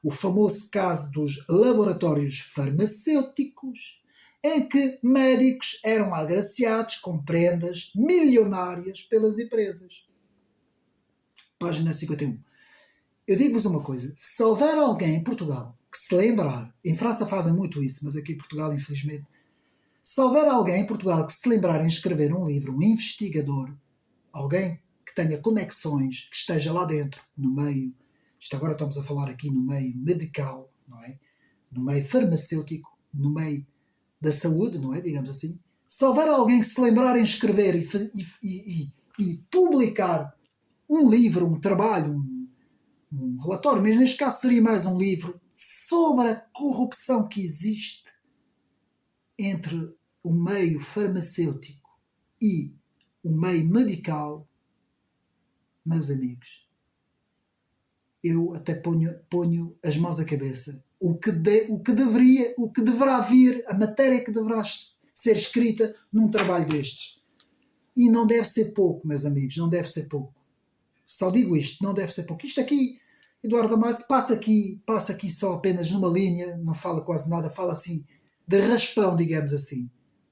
o famoso caso dos laboratórios farmacêuticos, em que médicos eram agraciados com prendas milionárias pelas empresas. Página 51. Eu digo-vos uma coisa, se houver alguém em Portugal que se lembrar, em França fazem muito isso, mas aqui em Portugal, infelizmente, se houver alguém em Portugal que se lembrar em escrever um livro, um investigador, alguém que tenha conexões, que esteja lá dentro, no meio, isto agora estamos a falar aqui no meio medical, não é? No meio farmacêutico, no meio da saúde, não é? Digamos assim. Se houver alguém que se lembrar em escrever e publicar um livro, um trabalho, um relatório, mas neste caso seria mais um livro, sobre a corrupção que existe entre o meio farmacêutico e o meio medical, meus amigos, eu até ponho as mãos à cabeça. O que deverá vir, a matéria que deverá ser escrita num trabalho destes. E não deve ser pouco, meus amigos, não deve ser pouco. Só digo isto, não deve ser pouco. Isto aqui, Eduardo Amaro, passa aqui só apenas numa linha, não fala quase nada, fala assim, de raspão, digamos assim.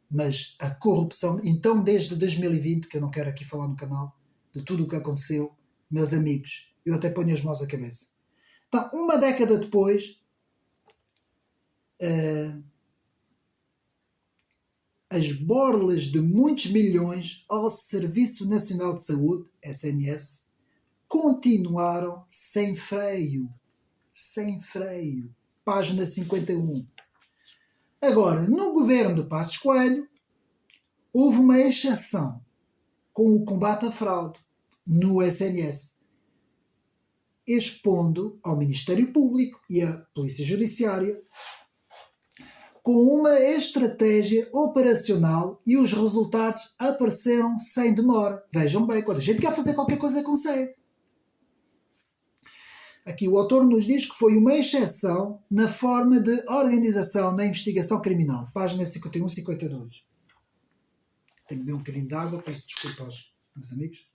Mas a corrupção, então desde 2020, que eu não quero aqui falar no canal, de tudo o que aconteceu, meus amigos, eu até ponho as mãos à cabeça. Então, uma década depois, as borlas de muitos milhões ao Serviço Nacional de Saúde, SNS, continuaram sem freio. Sem freio. Página 51. Agora, no governo de Passos Coelho, houve uma exceção com o combate à fraude no SNS. expondo ao Ministério Público e à Polícia Judiciária com uma estratégia operacional e os resultados apareceram sem demora. Vejam bem, quando a gente quer fazer qualquer coisa, consegue. Aqui o autor nos diz que foi uma exceção na forma de organização da investigação criminal. Página 51 e 52. Tenho que beber um bocadinho de água, peço desculpa aos meus amigos.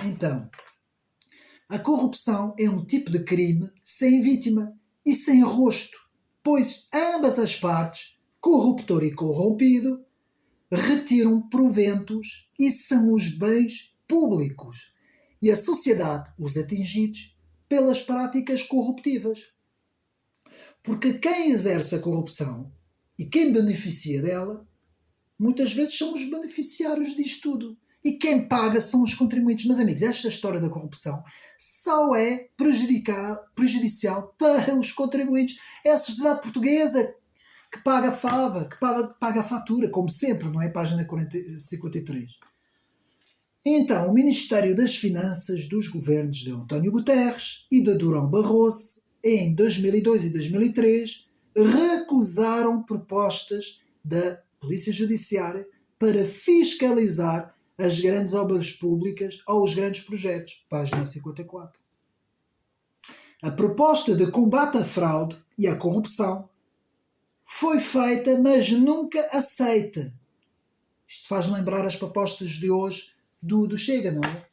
Então, a corrupção é um tipo de crime sem vítima e sem rosto, pois ambas as partes, corruptor e corrompido, retiram proventos e são os bens públicos e a sociedade os atingidos pelas práticas corruptivas. Porque quem exerce a corrupção e quem beneficia dela, muitas vezes são os beneficiários disto tudo. E quem paga são os contribuintes. Meus amigos, esta história da corrupção só é prejudicial para os contribuintes. É a sociedade portuguesa que paga a fava, que paga a fatura, como sempre, não é? Página 53. Então, o Ministério das Finanças dos governos de António Guterres e de Durão Barroso, em 2002 e 2003, recusaram propostas da Polícia Judiciária para fiscalizar as grandes obras públicas ou os grandes projetos. Página 54. A proposta de combate à fraude e à corrupção foi feita, mas nunca aceita. Isto faz lembrar as propostas de hoje do Chega, não é?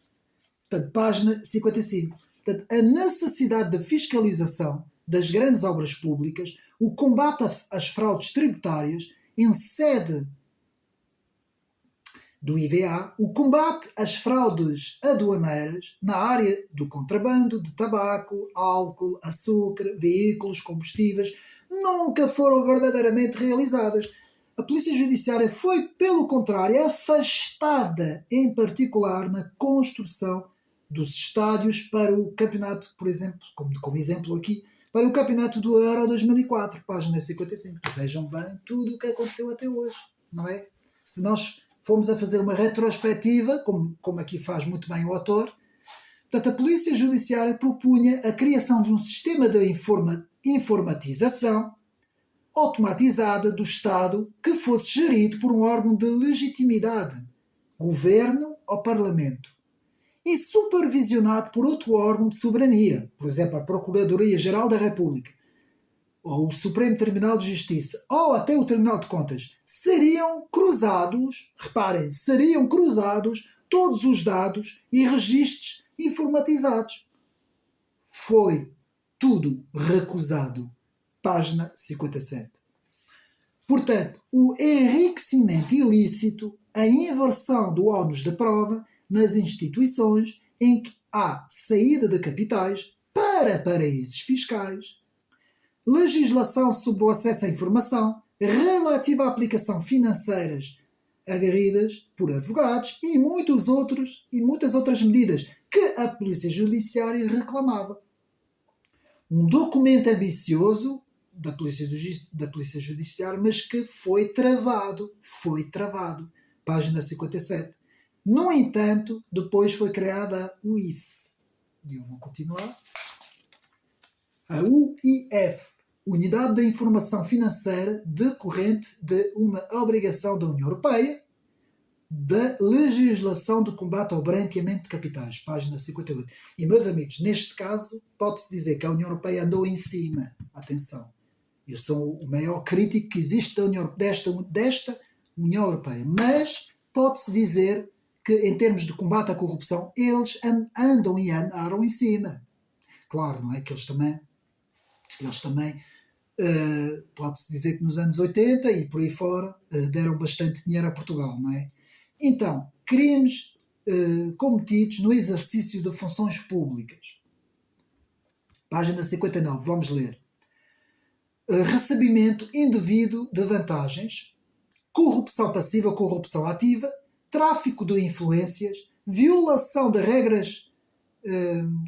Portanto, página 55. Portanto, a necessidade de fiscalização das grandes obras públicas, o combate às fraudes tributárias em sede do IVA, o combate às fraudes aduaneiras na área do contrabando de tabaco, álcool, açúcar, veículos, combustíveis, nunca foram verdadeiramente realizadas. A Polícia Judiciária foi, pelo contrário, afastada, em particular na construção dos estádios para o campeonato, por exemplo, como exemplo aqui, para o campeonato do Euro 2004, página 55. Vejam bem tudo o que aconteceu até hoje, não é? Se nós formos a fazer uma retrospectiva, como aqui faz muito bem o autor, portanto, a Polícia Judiciária propunha a criação de um sistema de informatização automatizada do Estado que fosse gerido por um órgão de legitimidade, governo ou parlamento, e supervisionado por outro órgão de soberania, por exemplo, a Procuradoria-Geral da República, ou o Supremo Tribunal de Justiça, ou até o Tribunal de Contas. Seriam cruzados, reparem, seriam cruzados todos os dados e registros informatizados. Foi tudo recusado. Página 57. Portanto, o enriquecimento ilícito, a inversão do ónus da prova nas instituições em que há saída de capitais para paraísos fiscais, legislação sobre o acesso à informação relativa à aplicação financeiras aguerridas por advogados e muitas outras medidas que a Polícia Judiciária reclamava. Um documento ambicioso da Polícia Judiciária, mas que foi travado. Página 57. No entanto, depois foi criada a UIF. E eu vou continuar. A UIF, Unidade da Informação Financeira decorrente de uma obrigação da União Europeia, da legislação de combate ao branqueamento de capitais, página 58. E, meus amigos, neste caso, pode-se dizer que a União Europeia andou em cima. Atenção. Eu sou o maior crítico que existe desta União Europeia. Mas pode-se dizer que, em termos de combate à corrupção, eles andam e andaram em cima. Claro, não é que eles também pode-se dizer que nos anos 80 e por aí fora deram bastante dinheiro a Portugal, não é? Então, crimes cometidos no exercício de funções públicas. Página 59, vamos ler. Recebimento indevido de vantagens, corrupção passiva ou corrupção ativa, tráfico de influências, violação de regras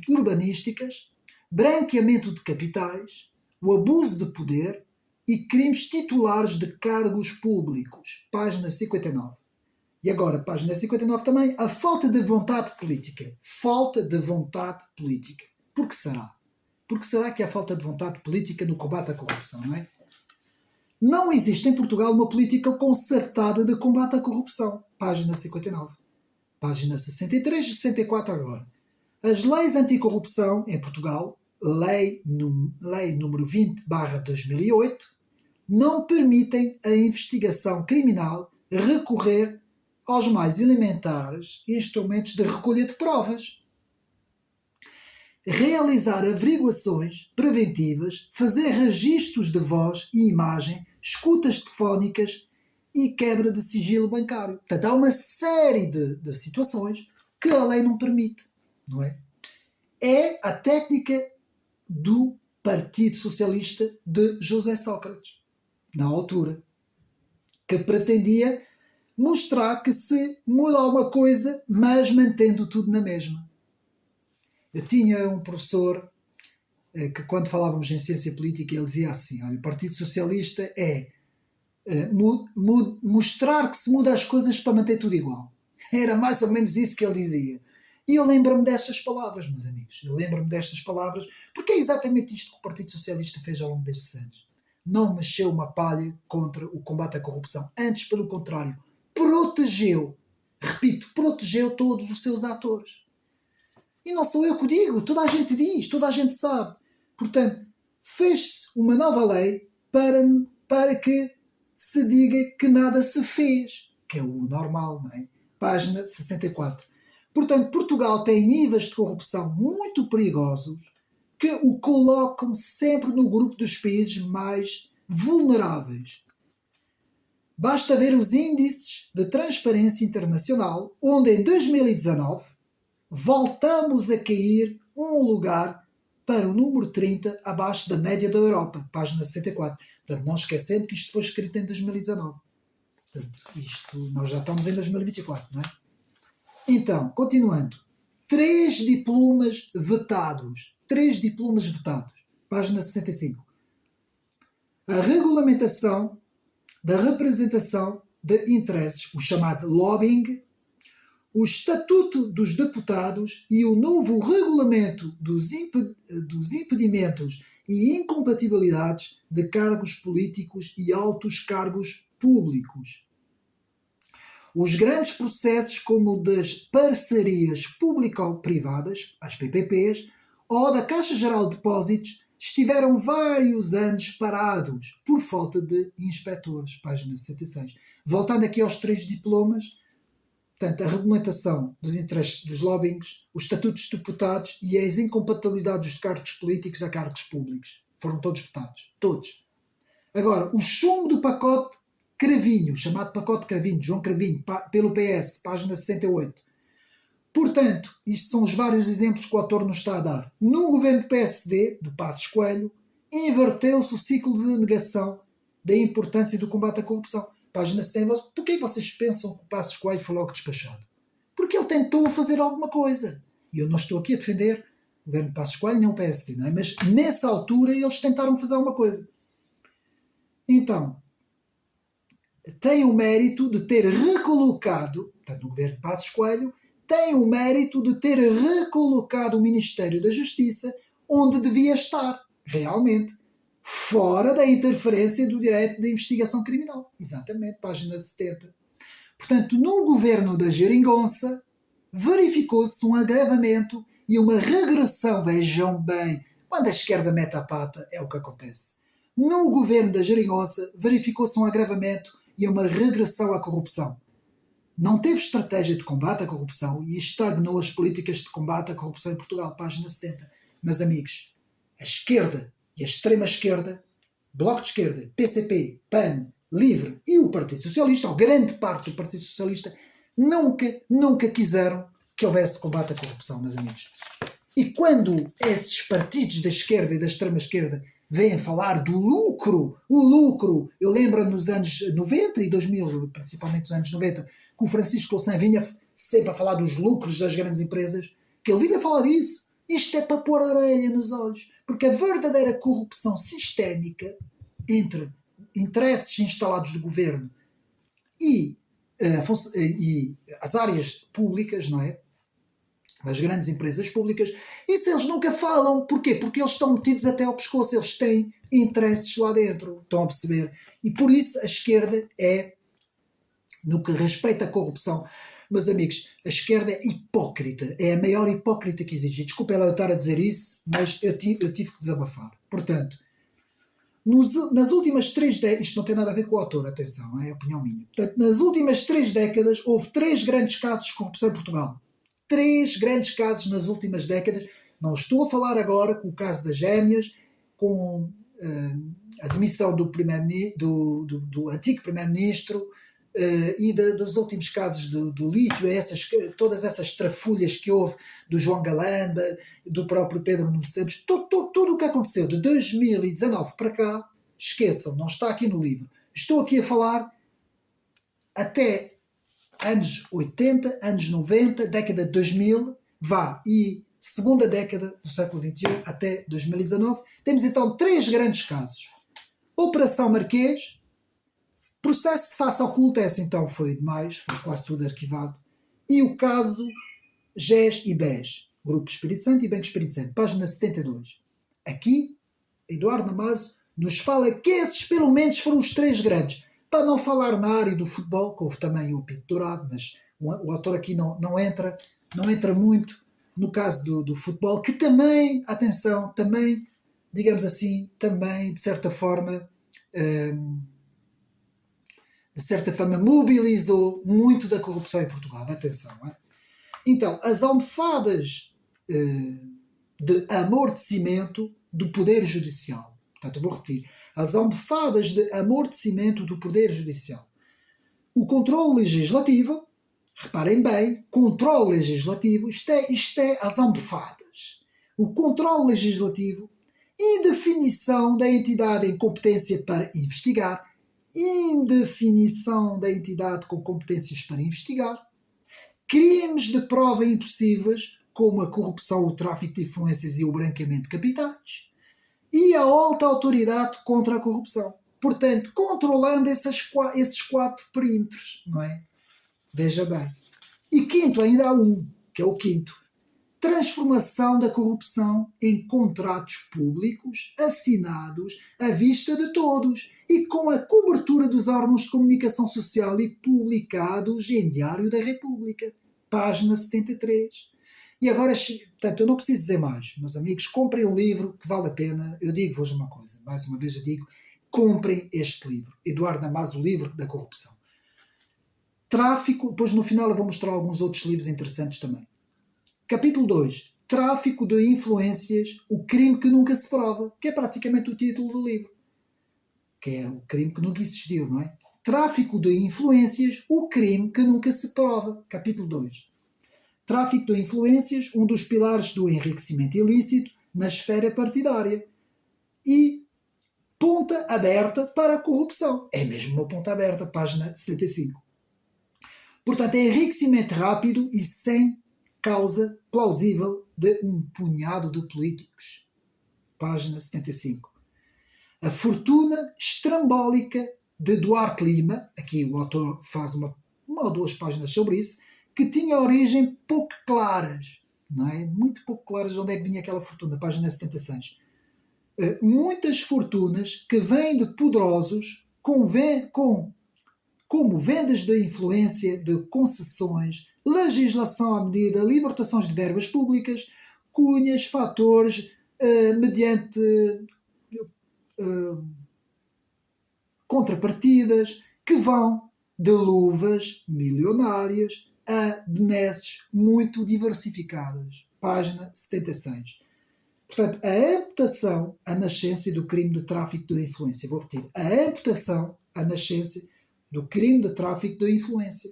urbanísticas, branqueamento de capitais, o abuso de poder, e crimes titulares de cargos públicos. Página 59. E agora, página 59 também, a falta de vontade política. Falta de vontade política. Por que será? Por que será que há falta de vontade política no combate à corrupção, não é? Não existe em Portugal uma política concertada de combate à corrupção. Página 59. Página 63 e 64 agora. As leis anticorrupção em Portugal, lei número 20/2008, não permitem a investigação criminal recorrer aos mais elementares instrumentos de recolha de provas. Realizar averiguações preventivas, fazer registros de voz e imagem, escutas telefónicas e quebra de sigilo bancário. Portanto, há uma série de situações que a lei não permite, não é? É a técnica do Partido Socialista de José Sócrates, na altura, que pretendia mostrar que se muda alguma coisa, mas mantendo tudo na mesma. Eu tinha um professor que, quando falávamos em ciência política, ele dizia assim: olha, o Partido Socialista é mostrar que se muda as coisas para manter tudo igual. Era mais ou menos isso que ele dizia. E eu lembro-me destas palavras, meus amigos. Eu lembro-me destas palavras, porque é exatamente isto que o Partido Socialista fez ao longo destes anos. Não mexeu uma palha contra o combate à corrupção. Antes, pelo contrário, protegeu, repito, protegeu todos os seus atores. E não sou eu que o digo, toda a gente diz, toda a gente sabe. Portanto, fez-se uma nova lei para que se diga que nada se fez, que é o normal, não é? Página 64. Portanto, Portugal tem níveis de corrupção muito perigosos que o colocam sempre no grupo dos países mais vulneráveis. Basta ver os índices de transparência internacional, onde em 2019 voltamos a cair um lugar para o número 30 abaixo da média da Europa, página 64. Portanto, não esquecendo que isto foi escrito em 2019. Portanto, nós já estamos em 2024, não é? Então, continuando. 3 diplomas vetados. 3 diplomas vetados. Página 65. A regulamentação da representação de interesses, o chamado lobbying, o Estatuto dos Deputados e o novo regulamento dos impedimentos e incompatibilidades de cargos políticos e altos cargos públicos. Os grandes processos, como o das parcerias público-privadas, as PPPs, ou da Caixa Geral de Depósitos, estiveram vários anos parados por falta de inspectores. Página 66. Voltando aqui aos 3 diplomas, portanto, a regulamentação dos interesses dos lobbyings, os estatutos de deputados e as incompatibilidades dos cargos políticos a cargos públicos. Foram todos votados. Todos. Agora, o chumbo do pacote Cravinho, chamado pacote Cravinho, João Cravinho, pelo PS, página 68. Portanto, isto são os vários exemplos que o autor nos está a dar. No governo do PSD, de Passos Coelho, inverteu-se o ciclo de negação da importância do combate à corrupção. Página 70. Porquê vocês pensam que o Passos Coelho foi logo despachado? Porque ele tentou fazer alguma coisa. E eu não estou aqui a defender o governo de Passos Coelho nem o PSD, não é? Mas nessa altura eles tentaram fazer alguma coisa. Então, tem o mérito de ter recolocado, portanto, no governo de Passos Coelho, tem o mérito de ter recolocado o Ministério da Justiça onde devia estar, realmente, fora da interferência do direito de investigação criminal. Exatamente, página 70. Portanto, no governo da Geringonça, verificou-se um agravamento e uma regressão, vejam bem, quando a esquerda mete a pata, é o que acontece. No governo da Geringonça, verificou-se um agravamento e uma regressão à corrupção. Não teve estratégia de combate à corrupção e estagnou as políticas de combate à corrupção em Portugal, página 70. Meus amigos, a esquerda e a extrema-esquerda, Bloco de Esquerda, PCP, PAN, LIVRE e o Partido Socialista, ou grande parte do Partido Socialista, nunca quiseram que houvesse combate à corrupção, meus amigos. E quando esses partidos da esquerda e da extrema-esquerda vêm falar do lucro, eu lembro nos anos 90 e 2000, principalmente nos anos 90, que o Francisco Louçã vinha sempre a falar dos lucros das grandes empresas, que ele vinha a falar disso. Isto é para pôr a orelha nos olhos, porque a verdadeira corrupção sistémica entre interesses instalados do governo e as áreas públicas, não é? Das grandes empresas públicas, isso eles nunca falam. Porquê? Porque eles estão metidos até ao pescoço, eles têm interesses lá dentro, estão a perceber? E por isso a esquerda é, no que respeita à corrupção, meus amigos, a esquerda é hipócrita, é a maior hipócrita que existe. Desculpa ela eu estar a dizer isso, mas eu tive que desabafar. Portanto, nas últimas 3 décadas, isto não tem nada a ver com o autor, atenção, é a opinião minha. Portanto, nas últimas 3 décadas houve 3 grandes casos de corrupção em Portugal. 3 grandes casos nas últimas décadas. Não estou a falar agora com o caso das gêmeas, com a demissão do antigo primeiro-ministro e dos últimos casos do lítio, todas essas trafulhas que houve do João Galamba, do próprio Pedro Nuno Santos, tudo o que aconteceu de 2019 para cá, esqueçam, não está aqui no livro. Estou aqui a falar até anos 80, anos 90, década de 2000, e segunda década do século XXI até 2019. Temos então 3 grandes casos. Operação Marquês, processo face oculta, esse então foi demais, foi quase tudo arquivado, e o caso GES e BES, Grupo Espírito Santo e Banco Espírito Santo, página 72. Aqui, Eduardo Namazo nos fala que esses pelo menos foram os 3 grandes. Para não falar na área do futebol, que houve também o Pinto Dourado, mas o autor aqui não entra muito no caso do futebol, que também, atenção, também, digamos assim, também, de certa forma, mobilizou muito da corrupção em Portugal. Atenção. Então, as almofadas de amortecimento do Poder Judicial. Portanto, eu vou repetir. As almofadas de amortecimento do Poder Judicial. O controle legislativo, reparem bem, controle legislativo, isto é as almofadas. O controle legislativo e definição da entidade em competência para investigar, indefinição da entidade com competências para investigar, crimes de prova impossíveis, como a corrupção, o tráfico de influências e o branqueamento de capitais, e a alta autoridade contra a corrupção. Portanto, controlando esses 4 perímetros, não é? Veja bem. E quinto, ainda há que é o quinto. Transformação da corrupção em contratos públicos assinados à vista de todos e com a cobertura dos órgãos de comunicação social e publicados em Diário da República, página 73. E agora, portanto, eu não preciso dizer mais, meus amigos, comprem um livro que vale a pena. Eu digo-vos uma coisa, mais uma vez eu digo, comprem este livro, Eduardo Namazo, o livro da corrupção. Tráfico, depois no final eu vou mostrar alguns outros livros interessantes também. Capítulo 2, Tráfico de influências, o crime que nunca se prova, que é praticamente o título do livro, que é o crime que nunca existiu, não é? Tráfico de influências, o crime que nunca se prova, capítulo 2. Tráfico de influências, um dos pilares do enriquecimento ilícito na esfera partidária. E ponta aberta para a corrupção. É mesmo uma ponta aberta, página 75. Portanto, é enriquecimento rápido e sem causa plausível de um punhado de políticos. Página 75. A fortuna estrambólica de Duarte Lima, aqui o autor faz uma ou 2 páginas sobre isso, que tinha origem pouco claras, não é? Muito pouco claras de onde é que vinha aquela fortuna, página 76. Muitas fortunas que vêm de poderosos como vendas de influência, de concessões, legislação à medida, libertações de verbas públicas, cunhas, fatores, mediante contrapartidas, que vão de luvas milionárias a benesses muito diversificadas. Página 76. Portanto, a amputação, a nascença do crime de tráfico de influência. Vou repetir. A amputação, a nascença do crime de tráfico de influência.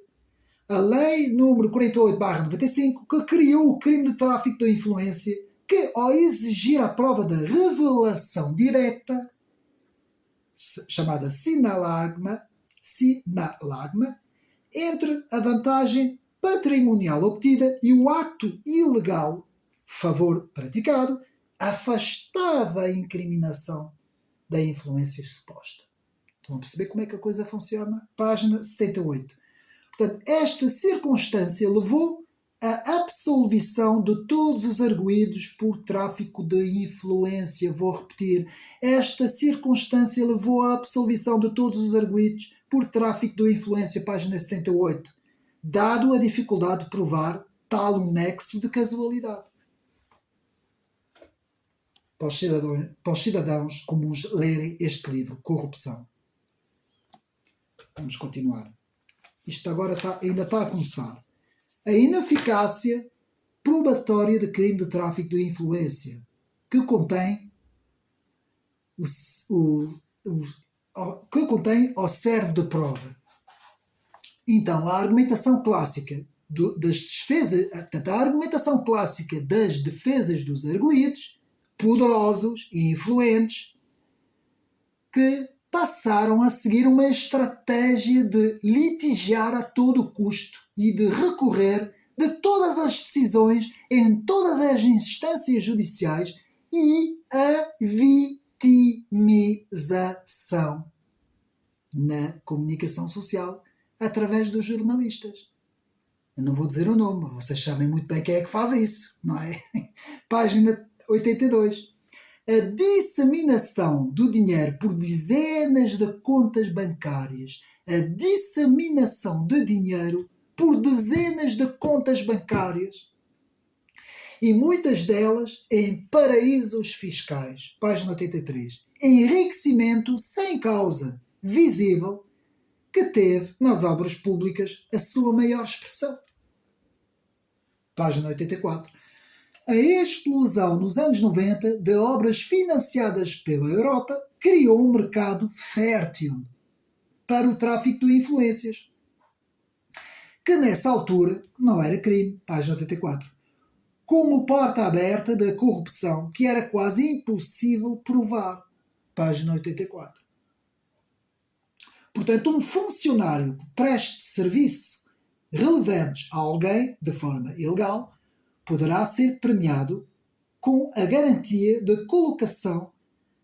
A lei número 48/95, que criou o crime de tráfico de influência, que ao exigir a prova da revelação direta, chamada sinalagma, entre a vantagem patrimonial obtida e o ato ilegal, favor praticado, afastava a incriminação da influência suposta. Estão a perceber como é que a coisa funciona? Página 78. Portanto, esta circunstância levou à absolvição de todos os arguidos por tráfico de influência. Vou repetir. Esta circunstância levou à absolvição de todos os arguidos por tráfico de influência. Página 78. Dado a dificuldade de provar tal um nexo de casualidade. Para os cidadãos comuns lerem este livro, Corrupção. Vamos continuar. Isto agora ainda está a começar. A ineficácia probatória de crime de tráfico de influência, que contém ou serve de prova. Então, a argumentação clássica das defesas, portanto, a argumentação clássica das defesas dos arguidos, poderosos e influentes, que passaram a seguir uma estratégia de litigiar a todo custo e de recorrer de todas as decisões em todas as instâncias judiciais e a vitimização na comunicação social através dos jornalistas. Eu não vou dizer o nome, vocês sabem muito bem quem é que faz isso, não é? Página 82. A disseminação do dinheiro por dezenas de contas bancárias. A disseminação de dinheiro por dezenas de contas bancárias. E muitas delas em paraísos fiscais. Página 83. Enriquecimento sem causa visível que teve nas obras públicas a sua maior expressão. Página 84. A explosão nos anos 90 de obras financiadas pela Europa criou um mercado fértil para o tráfico de influências, que nessa altura não era crime, página 84, como porta aberta da corrupção que era quase impossível provar, página 84. Portanto, um funcionário que preste serviço relevantes a alguém de forma ilegal poderá ser premiado com a garantia de colocação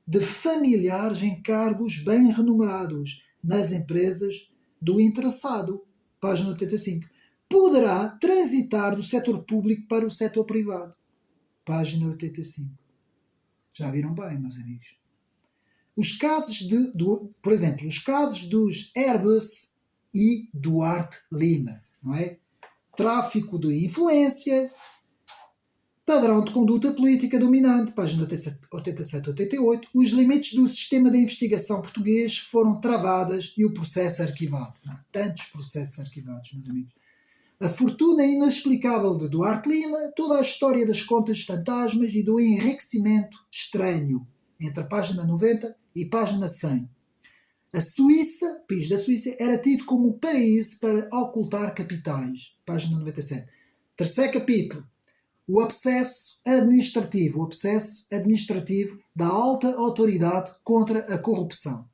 de familiares em cargos bem remunerados nas empresas do interessado. Página 85. Poderá transitar do setor público para o setor privado. Página 85. Já viram bem, meus amigos? Os casos por exemplo, os casos dos Airbus e Duarte Lima, não é? Tráfico de influência, padrão de conduta política dominante, página 87-88, os limites do sistema de investigação português foram travadas e o processo arquivado. Não, tantos processos arquivados, meus amigos. A fortuna inexplicável de Duarte Lima, toda a história das contas fantasmas e do enriquecimento estranho, entre a página 90 e página 100. A Suíça, país da Suíça, era tido como um paraíso para ocultar capitais, página 97. Terceiro capítulo. O obsesso administrativo da alta autoridade contra a corrupção.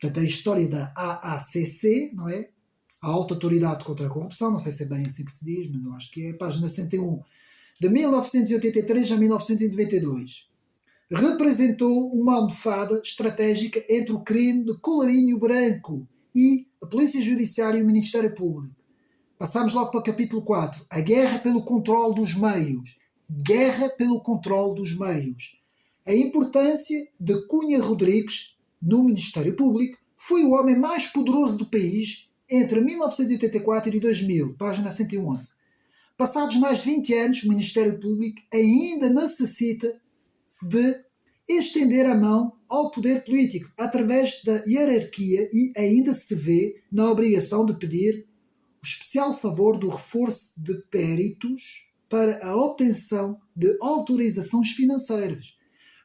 Portanto, a história da AACC, não é? A alta autoridade contra a corrupção, não sei se é bem assim que se diz, mas eu acho que é, página 101, de 1983 a 1992. Representou uma almofada estratégica entre o crime de colarinho branco e a Polícia Judiciária e o Ministério Público. Passamos logo para o capítulo 4. A guerra pelo controle dos meios. Guerra pelo controle dos meios. A importância de Cunha Rodrigues no Ministério Público foi o homem mais poderoso do país entre 1984 e 2000. Página 111. Passados mais de 20 anos, o Ministério Público ainda necessita de estender a mão ao poder político através da hierarquia e ainda se vê na obrigação de pedir o especial favor do reforço de peritos para a obtenção de autorizações financeiras.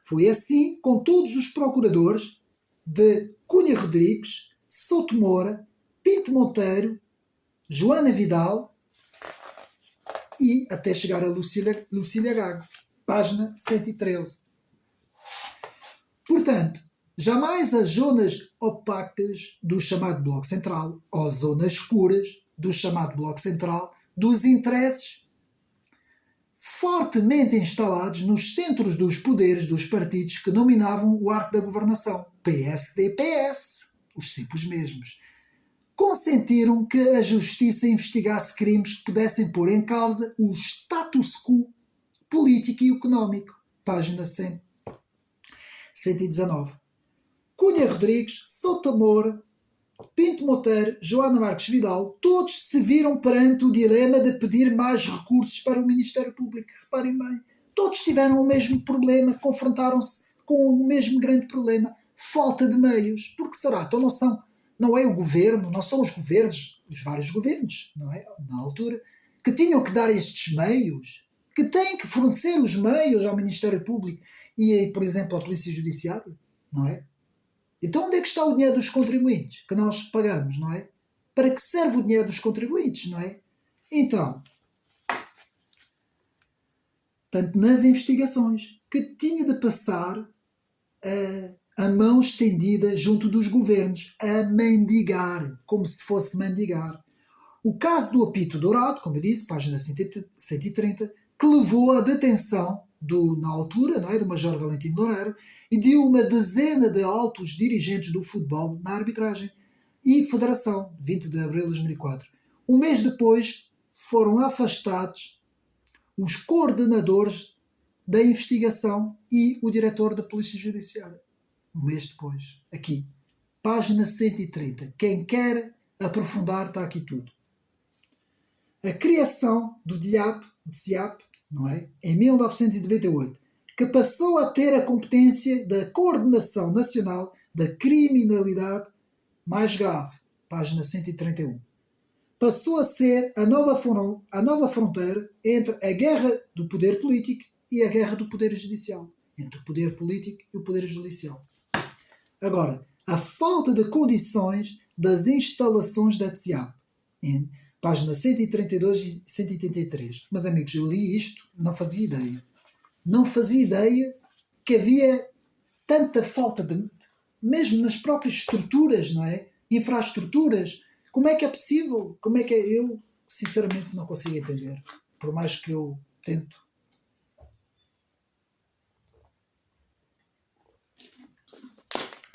Foi assim com todos os procuradores de Cunha Rodrigues, Souto Moura, Pinto Monteiro, Joana Vidal e até chegar a Lucília Gago. Página 113. Portanto, jamais as zonas opacas do chamado Bloco Central, ou zonas escuras do chamado Bloco Central, dos interesses fortemente instalados nos centros dos poderes dos partidos que dominavam o arte da governação, PSD-PS, os simples mesmos, consentiram que a justiça investigasse crimes que pudessem pôr em causa o status quo político e económico. Página 119. Cunha Rodrigues, Souto Moura, Pinto Monteiro, Joana Marques Vidal, todos se viram perante o dilema de pedir mais recursos para o Ministério Público. Reparem bem, todos tiveram o mesmo problema, confrontaram-se com o mesmo grande problema, falta de meios. Porque será? Então não é o governo, não são os governos, os vários governos, não é? Na altura, que tinham que dar estes meios, que têm que fornecer os meios ao Ministério Público e, por exemplo, à Polícia Judiciária, não é? Então onde é que está o dinheiro dos contribuintes que nós pagamos, não é? Para que serve o dinheiro dos contribuintes, não é? Então, tanto nas investigações que tinha de passar a mão estendida junto dos governos, a mendigar, como se fosse mendigar. O caso do apito dourado, como eu disse, página 130, que levou à detenção na altura, não é, do Major Valentino Loureiro e de uma dezena de altos dirigentes do futebol na arbitragem e federação, 20 de abril de 2004. Um mês depois foram afastados os coordenadores da investigação e o diretor da Polícia Judiciária. Um mês depois. Aqui. Página 130. Quem quer aprofundar, está aqui tudo. A criação do DIAP, não é? Em 1998, que passou a ter a competência da Coordenação Nacional da Criminalidade mais grave, página 131. Passou a ser a nova fronteira entre a guerra do poder político e a guerra do poder judicial. Entre o poder político e o poder judicial. Agora, a falta de condições das instalações da TSIAP, em página 132 e 183. Mas, amigos, eu li isto, não fazia ideia. Não fazia ideia que havia tanta falta mesmo nas próprias estruturas, não é? Infraestruturas. Como é que é possível? Como é que é? Eu, sinceramente, não consigo entender. Por mais que eu tento.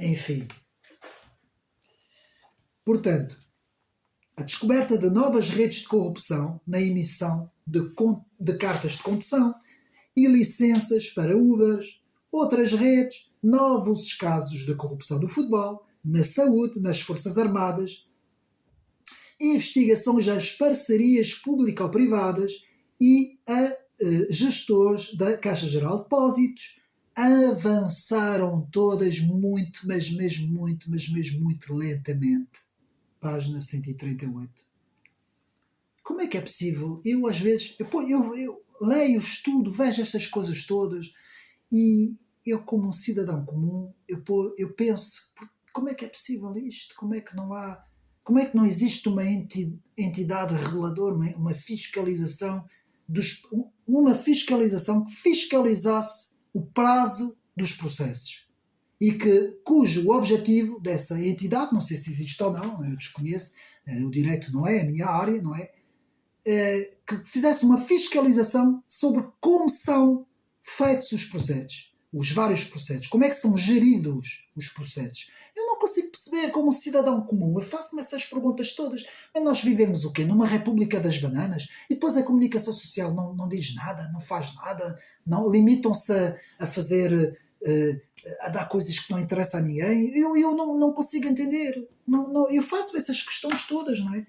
Enfim. Portanto, a descoberta de novas redes de corrupção na emissão de cartas de condução e licenças para Ubers, outras redes, novos casos de corrupção do futebol, na saúde, nas Forças Armadas, investigações às parcerias público-privadas e a gestores da Caixa Geral de Depósitos avançaram todas muito, mas mesmo muito lentamente. Página 138. Como é que é possível? Eu às vezes, eu leio, estudo, vejo essas coisas todas e eu como um cidadão comum, eu penso, como é que é possível isto? Como é que não existe uma entidade reguladora, uma fiscalização, uma fiscalização que fiscalizasse o prazo dos processos? E cujo objetivo dessa entidade, não sei se existe ou não, eu desconheço, o direito não é a minha área, não é? Que fizesse uma fiscalização sobre como são feitos os processos, os vários processos, como é que são geridos os processos. Eu não consigo perceber como um cidadão comum, eu faço-me essas perguntas todas, mas nós vivemos o quê? Numa república das bananas? E depois a comunicação social não diz nada, não faz nada, não limitam-se a fazer... a dar coisas que não interessam a ninguém. Eu não consigo entender. Eu faço essas questões todas, não é?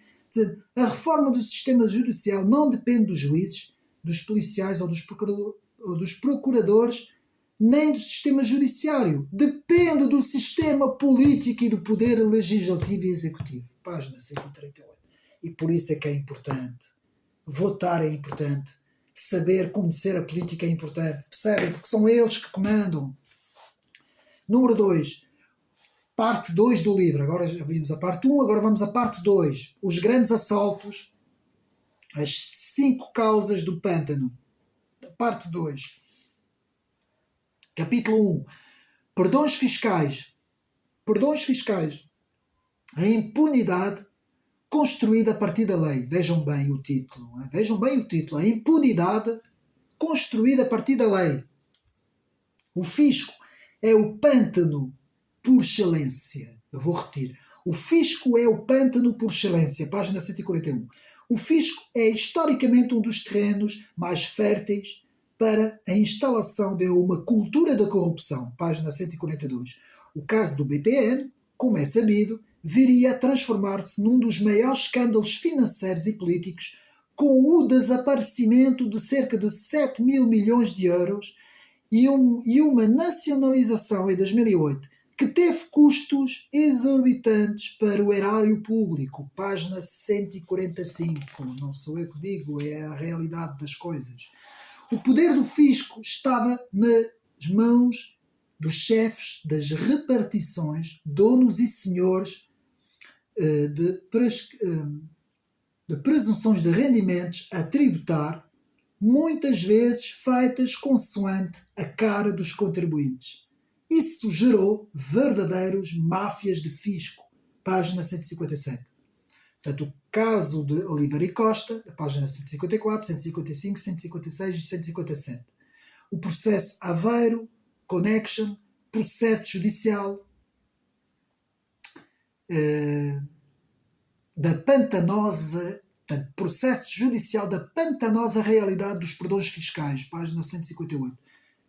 A reforma do sistema judicial não depende dos juízes, dos policiais ou dos procuradores, nem do sistema judiciário. Depende do sistema político e do poder legislativo e executivo. Página 138. E por isso é que é importante. Votar é importante. Saber conhecer a política é importante. Percebem? Porque são eles que comandam. Número 2. Parte 2 do livro. Agora já vimos a parte 1, agora vamos à parte 2. Os grandes assaltos. As 5 causas do pântano. Parte 2. Capítulo 1. Perdões fiscais. Perdões fiscais. A impunidade construída a partir da lei. Vejam bem o título. Vejam bem o título. A impunidade construído a partir da lei. O fisco é o pântano por excelência. Eu vou repetir. O fisco é o pântano por excelência, página 141. O fisco é historicamente um dos terrenos mais férteis para a instalação de uma cultura da corrupção, página 142. O caso do BPN, como é sabido, viria a transformar-se num dos maiores escândalos financeiros e políticos, com o desaparecimento de cerca de 7 mil milhões de euros e uma nacionalização em 2008 que teve custos exorbitantes para o erário público. Página 145. Não sou eu que digo, é a realidade das coisas. O poder do fisco estava nas mãos dos chefes das repartições, donos e senhores de presunções de rendimentos a tributar, muitas vezes feitas consoante a cara dos contribuintes. Isso gerou verdadeiros máfias de fisco, página 157. Portanto, o caso de Oliveira e Costa, página 154, 155, 156 e 157. O processo Aveiro, Connection, processo judicial da pantanosa, portanto, processo judicial da pantanosa realidade dos perdões fiscais, página 158.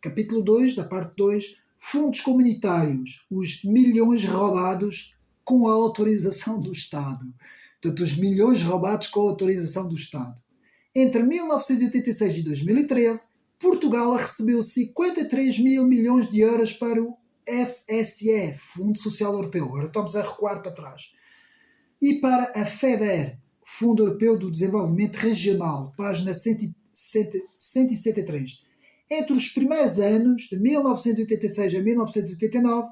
Capítulo 2, da parte 2, fundos comunitários, os milhões roubados com a autorização do Estado. Portanto, os milhões roubados com a autorização do Estado. Entre 1986 e 2013, Portugal recebeu 53 mil milhões de euros para o FSE, Fundo Social Europeu. Agora estamos a recuar para trás. E para a FEDER, Fundo Europeu do Desenvolvimento Regional, página 173. Entre os primeiros anos, de 1986 a 1989,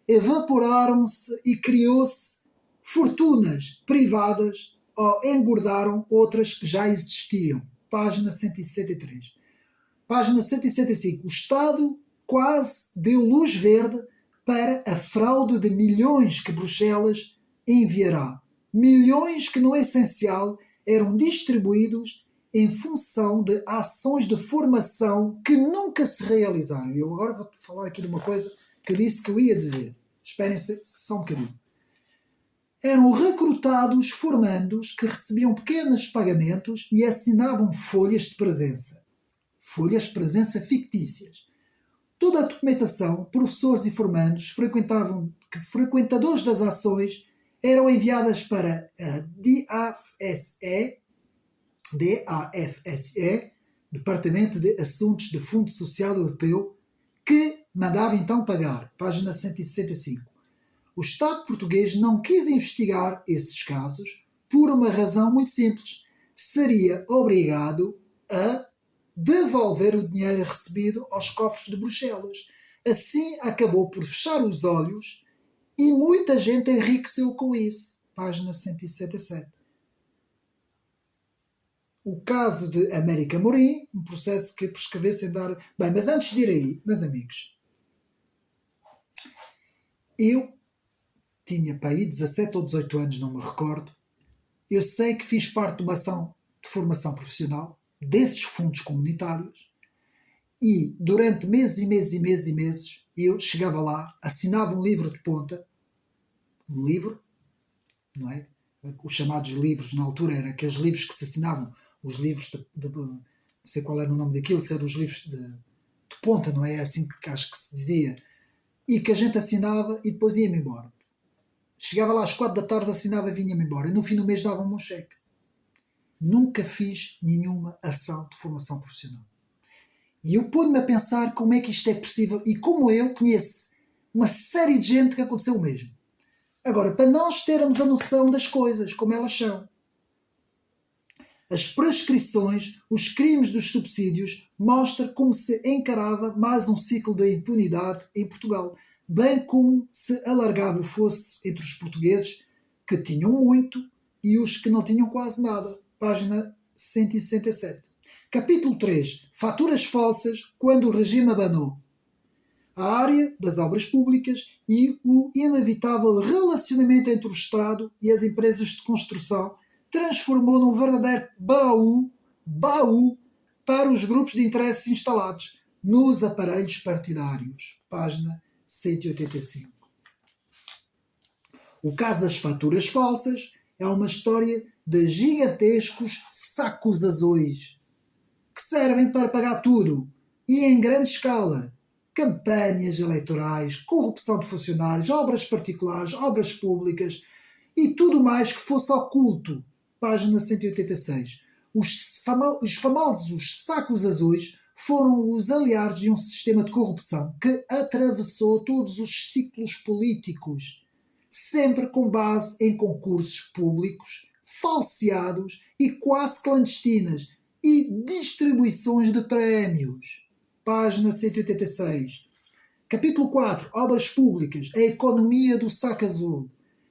evaporaram-se e criou-se fortunas privadas ou engordaram outras que já existiam. Página 163. Página 165. O Estado quase deu luz verde para a fraude de milhões que Bruxelas enviará. Milhões que, no essencial, eram distribuídos em função de ações de formação que nunca se realizaram. E eu agora vou-te falar aqui de uma coisa que eu disse que eu ia dizer. Esperem-se só um bocadinho. Eram recrutados formandos que recebiam pequenos pagamentos e assinavam folhas de presença. Folhas de presença fictícias. Toda a documentação, professores e formandos, frequentadores das ações, eram enviadas para a DAFSE, Departamento de Assuntos do Fundo Social Europeu, que mandava então pagar. Página 165. O Estado português não quis investigar esses casos por uma razão muito simples. Seria obrigado a devolver o dinheiro recebido aos cofres de Bruxelas. Assim acabou por fechar os olhos e muita gente enriqueceu com isso. Página 167. O caso de América Morim, um processo que prescreveu sem dar... Bem, mas antes de ir aí, meus amigos, eu tinha para aí 17 ou 18 anos, não me recordo. Eu sei que fiz parte de uma ação de formação profissional desses fundos comunitários e durante meses e meses e meses e meses eu chegava lá, assinava um livro de ponta, um livro, não é? Os chamados livros, na altura eram aqueles livros que se assinavam, os livros não sei qual era o nome daquilo, se eram os livros de ponta, não é? Assim que acho que se dizia. E que a gente assinava e depois ia-me embora. Chegava lá às 4 da tarde, assinava e vinha-me embora. E no fim do mês davam-me um cheque. Nunca fiz nenhuma ação de formação profissional. E eu pôde-me a pensar como é que isto é possível e como eu conheço uma série de gente que aconteceu o mesmo. Agora, para nós termos a noção das coisas, como elas são. As prescrições, os crimes dos subsídios mostram como se encarava mais um ciclo de impunidade em Portugal, bem como se alargava o fosso entre os portugueses que tinham muito e os que não tinham quase nada. Página 167. Capítulo 3. Faturas falsas quando o regime abanou. A área das obras públicas e o inevitável relacionamento entre o Estado e as empresas de construção transformou num verdadeiro baú para os grupos de interesses instalados nos aparelhos partidários. Página 185. O caso das faturas falsas é uma história de gigantescos sacos azuis que servem para pagar tudo e em grande escala. Campanhas eleitorais, corrupção de funcionários, obras particulares, obras públicas e tudo mais que fosse oculto. Página 186. Os famosos sacos azuis foram os aliados de um sistema de corrupção que atravessou todos os ciclos políticos, sempre com base em concursos públicos, falseados e quase clandestinas e distribuições de prémios. Página 186. Capítulo 4. Obras públicas. A economia do saco azul.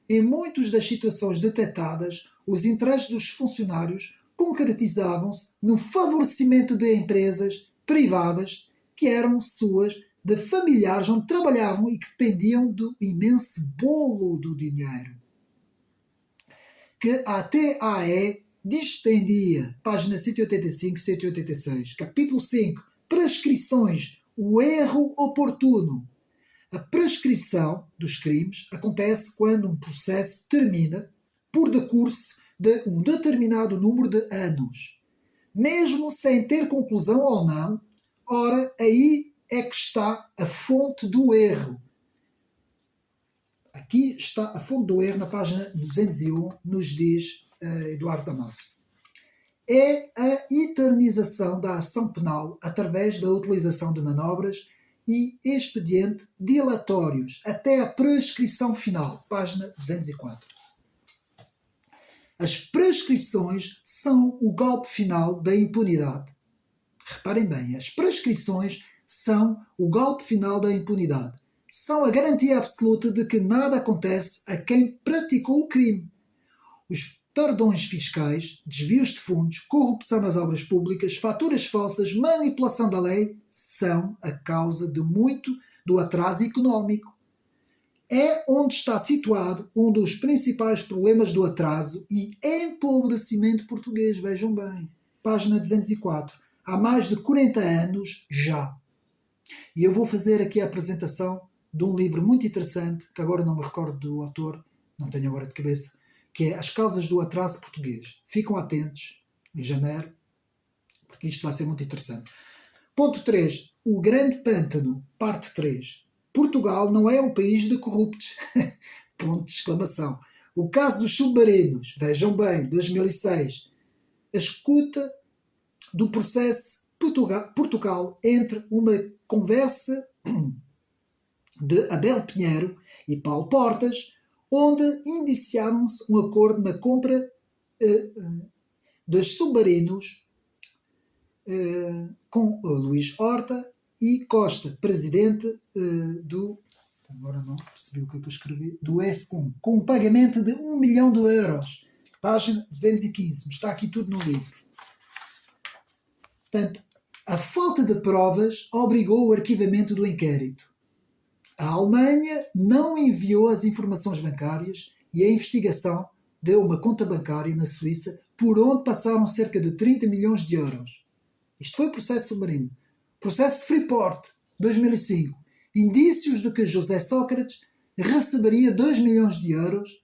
Em muitas das situações detectadas, os interesses dos funcionários concretizavam-se no favorecimento de empresas privadas que eram suas, de familiares onde trabalhavam e que dependiam do imenso bolo do dinheiro que a TAE dispendia. Página 185 e 186. Capítulo 5. Prescrições. O erro oportuno. A prescrição dos crimes acontece quando um processo termina por decurso de um determinado número de anos, mesmo sem ter conclusão ou não. Ora, aí é que está a fonte do erro. Aqui está a fonte do erro na página 201, nos diz Eduardo Damasio. É a eternização da ação penal através da utilização de manobras e expedientes dilatórios até a prescrição final. Página 204. As prescrições são o golpe final da impunidade. Reparem bem, as prescrições são o golpe final da impunidade. São a garantia absoluta de que nada acontece a quem praticou o crime. Os perdões fiscais, desvios de fundos, corrupção nas obras públicas, faturas falsas, manipulação da lei são a causa de muito do atraso económico. É onde está situado um dos principais problemas do atraso e empobrecimento português. Vejam bem. Página 204. Há mais de 40 anos já. E eu vou fazer aqui a apresentação de um livro muito interessante, que agora não me recordo do autor, não tenho agora de cabeça, que é As Causas do Atraso Português. Ficam atentos, em janeiro, porque isto vai ser muito interessante. Ponto 3. O Grande Pântano, parte 3. Portugal não é um país de corruptos. Ponto de exclamação. O caso dos submarinos, vejam bem, 2006. A escuta do processo Portugal entre uma conversa de Abel Pinheiro e Paulo Portas, onde indiciaram-se um acordo na compra dos submarinos com Luís Horta e Costa, presidente agora não percebi o que é que eu escrevi, do ESCOM, com um pagamento de 1 milhão de euros. Página 215. Está aqui tudo no livro. Portanto, a falta de provas obrigou o arquivamento do inquérito. A Alemanha não enviou as informações bancárias e a investigação deu uma conta bancária na Suíça por onde passaram cerca de 30 milhões de euros. Isto foi o processo submarino. Processo Freeport, 2005. Indícios de que José Sócrates receberia 2 milhões de euros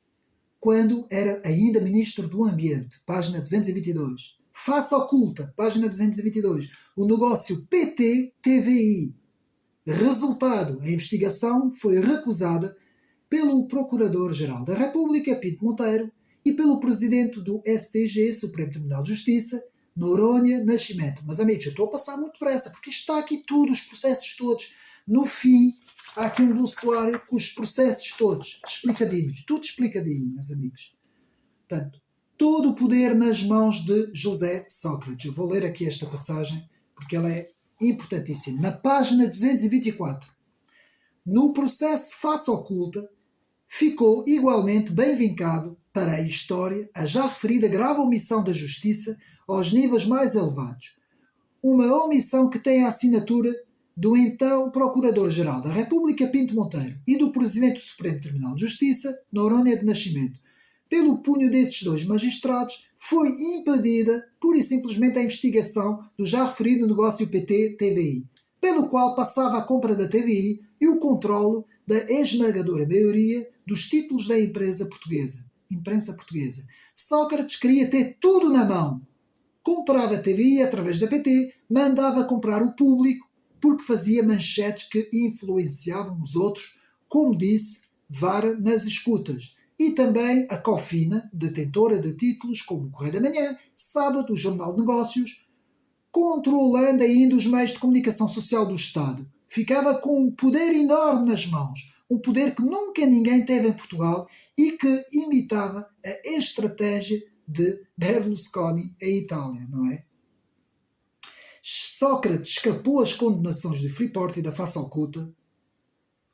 quando era ainda Ministro do Ambiente. Página 222. Face oculta. Página 222. O negócio PT-TVI. Resultado, a investigação foi recusada pelo Procurador-Geral da República, Pinto Monteiro, e pelo Presidente do STG, Supremo Tribunal de Justiça, Noronha Nascimento. Mas, amigos, eu estou a passar muito depressa, porque isto está aqui tudo, os processos todos. No fim, há aqui um glossário com os processos todos explicadinhos. Tudo explicadinho, meus amigos. Portanto, todo o poder nas mãos de José Sócrates. Eu vou ler aqui esta passagem, porque ela é importantíssima. Na página 224, no processo face oculta, ficou igualmente bem vincado para a história a já referida grave omissão da Justiça aos níveis mais elevados. Uma omissão que tem a assinatura do então Procurador-Geral da República, Pinto Monteiro, e do Presidente do Supremo Tribunal de Justiça, Noronha de Nascimento, pelo punho desses dois magistrados, foi impedida pura e simplesmente a investigação do já referido negócio PT-TVI, pelo qual passava a compra da TVI e o controlo da esmagadora maioria dos títulos da imprensa portuguesa. Sócrates queria ter tudo na mão. Comprava a TVI através da PT, mandava comprar o público, porque fazia manchetes que influenciavam os outros, como disse Vara nas escutas. E também a Cofina, detentora de títulos como o Correio da Manhã, Sábado, o Jornal de Negócios, controlando ainda os meios de comunicação social do Estado. Ficava com um poder enorme nas mãos, um poder que nunca ninguém teve em Portugal e que imitava a estratégia de Berlusconi em Itália, não é? Sócrates escapou às condenações de Freeport e da Face Oculta,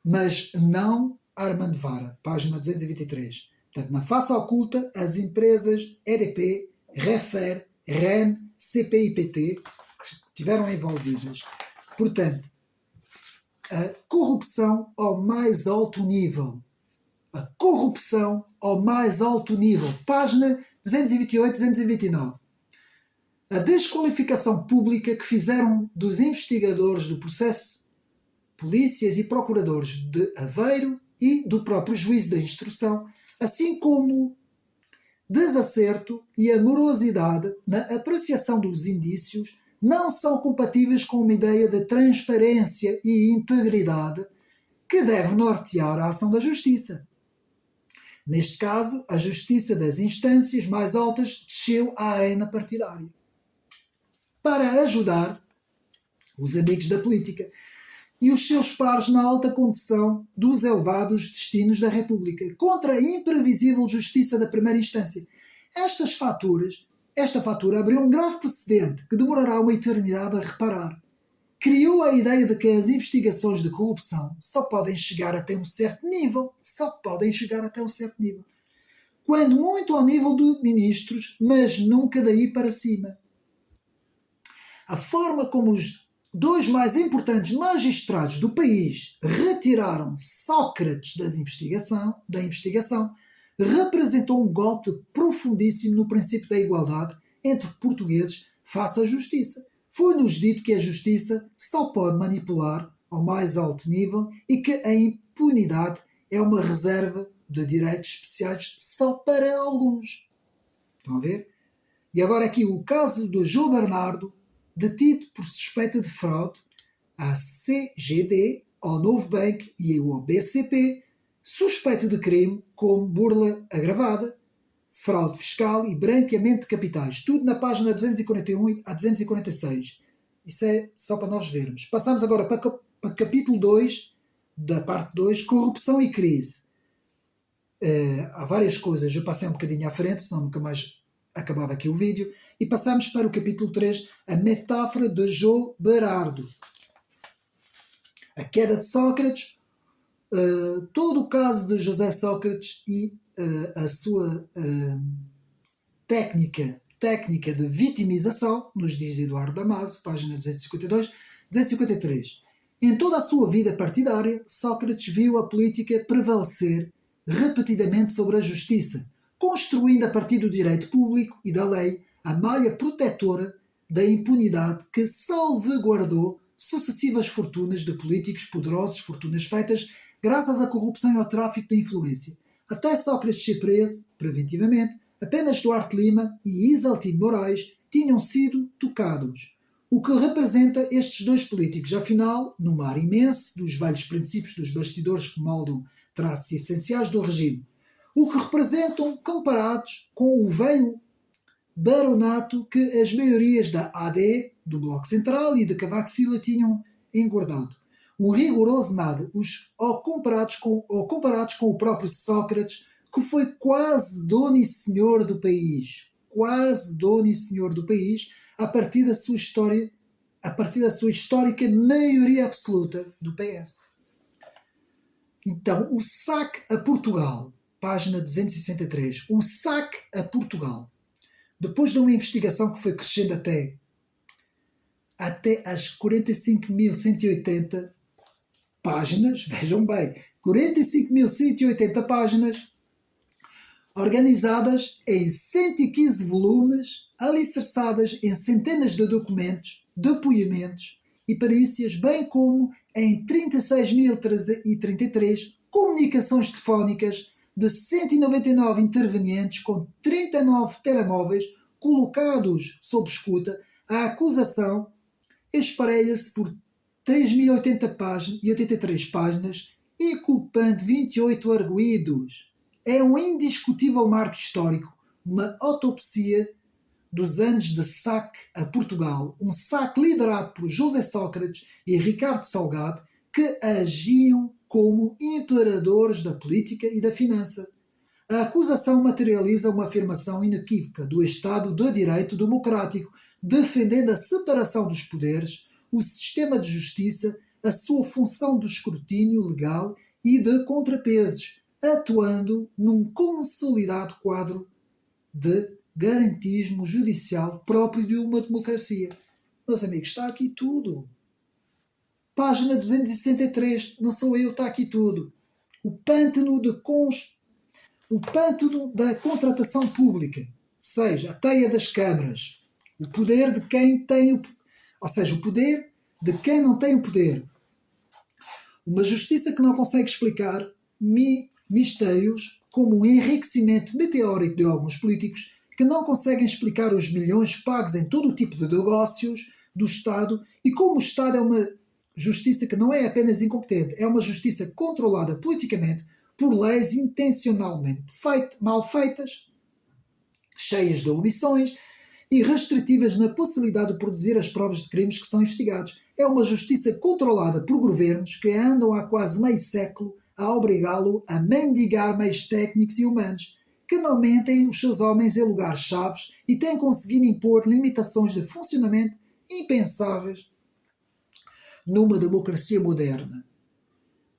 mas não Armando Vara, página 223. Portanto, na Face Oculta, as empresas EDP, Refer, REN, CPIPT, que estiveram envolvidas. Portanto, a corrupção ao mais alto nível. A corrupção ao mais alto nível. Página 228, 229. A desqualificação pública que fizeram dos investigadores do processo, polícias e procuradores de Aveiro e do próprio juízo da instrução, assim como desacerto e a morosidade na apreciação dos indícios, não são compatíveis com uma ideia de transparência e integridade que deve nortear a ação da justiça. Neste caso, a justiça das instâncias mais altas desceu à arena partidária para ajudar os amigos da política e os seus pares na alta condição dos elevados destinos da República, contra a imprevisível justiça da primeira instância. Esta fatura abriu um grave precedente que demorará uma eternidade a reparar. Criou a ideia de que as investigações de corrupção só podem chegar até um certo nível. Quando muito ao nível de ministros, mas nunca daí para cima. A forma como os dois mais importantes magistrados do país retiraram Sócrates da investigação representou um golpe profundíssimo no princípio da igualdade entre portugueses face à justiça. Foi-nos dito que a justiça só pode manipular ao mais alto nível e que a impunidade é uma reserva de direitos especiais só para alguns. Estão a ver? E agora aqui o caso do João Bernardo, detido por suspeita de fraude à CGD, ao Novo Banco e ao BCP, suspeito de crime como burla agravada, fraude fiscal e branqueamento de capitais. Tudo na página 241 a 246. Isso é só para nós vermos. Passamos agora para capítulo 2, da parte 2, corrupção e crise. Há várias coisas, eu passei um bocadinho à frente, senão nunca mais acabava aqui o vídeo. E passamos para o capítulo 3, a metáfora de João Bernardo. A queda de Sócrates, todo o caso de José Sócrates e a sua técnica de vitimização, nos diz Eduardo Damasio, página 252, 253. Em toda a sua vida partidária, Sócrates viu a política prevalecer repetidamente sobre a justiça, construindo a partir do direito público e da lei a malha protetora da impunidade que salvaguardou sucessivas fortunas de políticos poderosos, fortunas feitas graças à corrupção e ao tráfico de influência. Até Sócrates ser preso, preventivamente, apenas Duarte Lima e Isaltino Moraes tinham sido tocados. O que representa estes dois políticos, afinal, no mar imenso dos velhos princípios dos bastidores que moldam traços essenciais do regime. O que representam comparados com o velho baronato que as maiorias da AD, do Bloco Central e de Cavaco Silva tinham engordado. Um rigoroso nada, ou comparados com o próprio Sócrates, que foi quase dono e senhor do país. A partir da sua histórica maioria absoluta do PS. Então, o saque a Portugal, página 263, o saque a Portugal. Depois de uma investigação que foi crescendo até as 45.180 páginas, vejam bem, 45.180 páginas, organizadas em 115 volumes, alicerçadas em centenas de documentos, depoimentos e perícias, bem como em 36.033 comunicações telefónicas de 199 intervenientes com 39 telemóveis colocados sob escuta. A acusação esparelha-se por 3.083 páginas e culpando 28 arguidos. É um indiscutível marco histórico, uma autopsia dos anos de saque a Portugal, um saque liderado por José Sócrates e Ricardo Salgado, que agiam como imperadores da política e da finança. A acusação materializa uma afirmação inequívoca do Estado de Direito democrático, defendendo a separação dos poderes, o sistema de justiça, a sua função de escrutínio legal e de contrapesos, atuando num consolidado quadro de garantismo judicial próprio de uma democracia. Meus amigos, está aqui tudo. Página 263, não sou eu, está aqui tudo. O pântano da contratação pública, seja a teia das câmaras, o poder de quem tem o poder de quem não tem o poder. Uma justiça que não consegue explicar mistérios como o enriquecimento meteórico de alguns políticos que não conseguem explicar os milhões pagos em todo o tipo de negócios do Estado e como o Estado é uma justiça que não é apenas incompetente, é uma justiça controlada politicamente por leis intencionalmente mal feitas, cheias de omissões e restritivas na possibilidade de produzir as provas de crimes que são investigados. É uma justiça controlada por governos que andam há quase meio século a obrigá-lo a mendigar meios técnicos e humanos, que não mentem os seus homens em lugares-chaves e têm conseguido impor limitações de funcionamento impensáveis numa democracia moderna.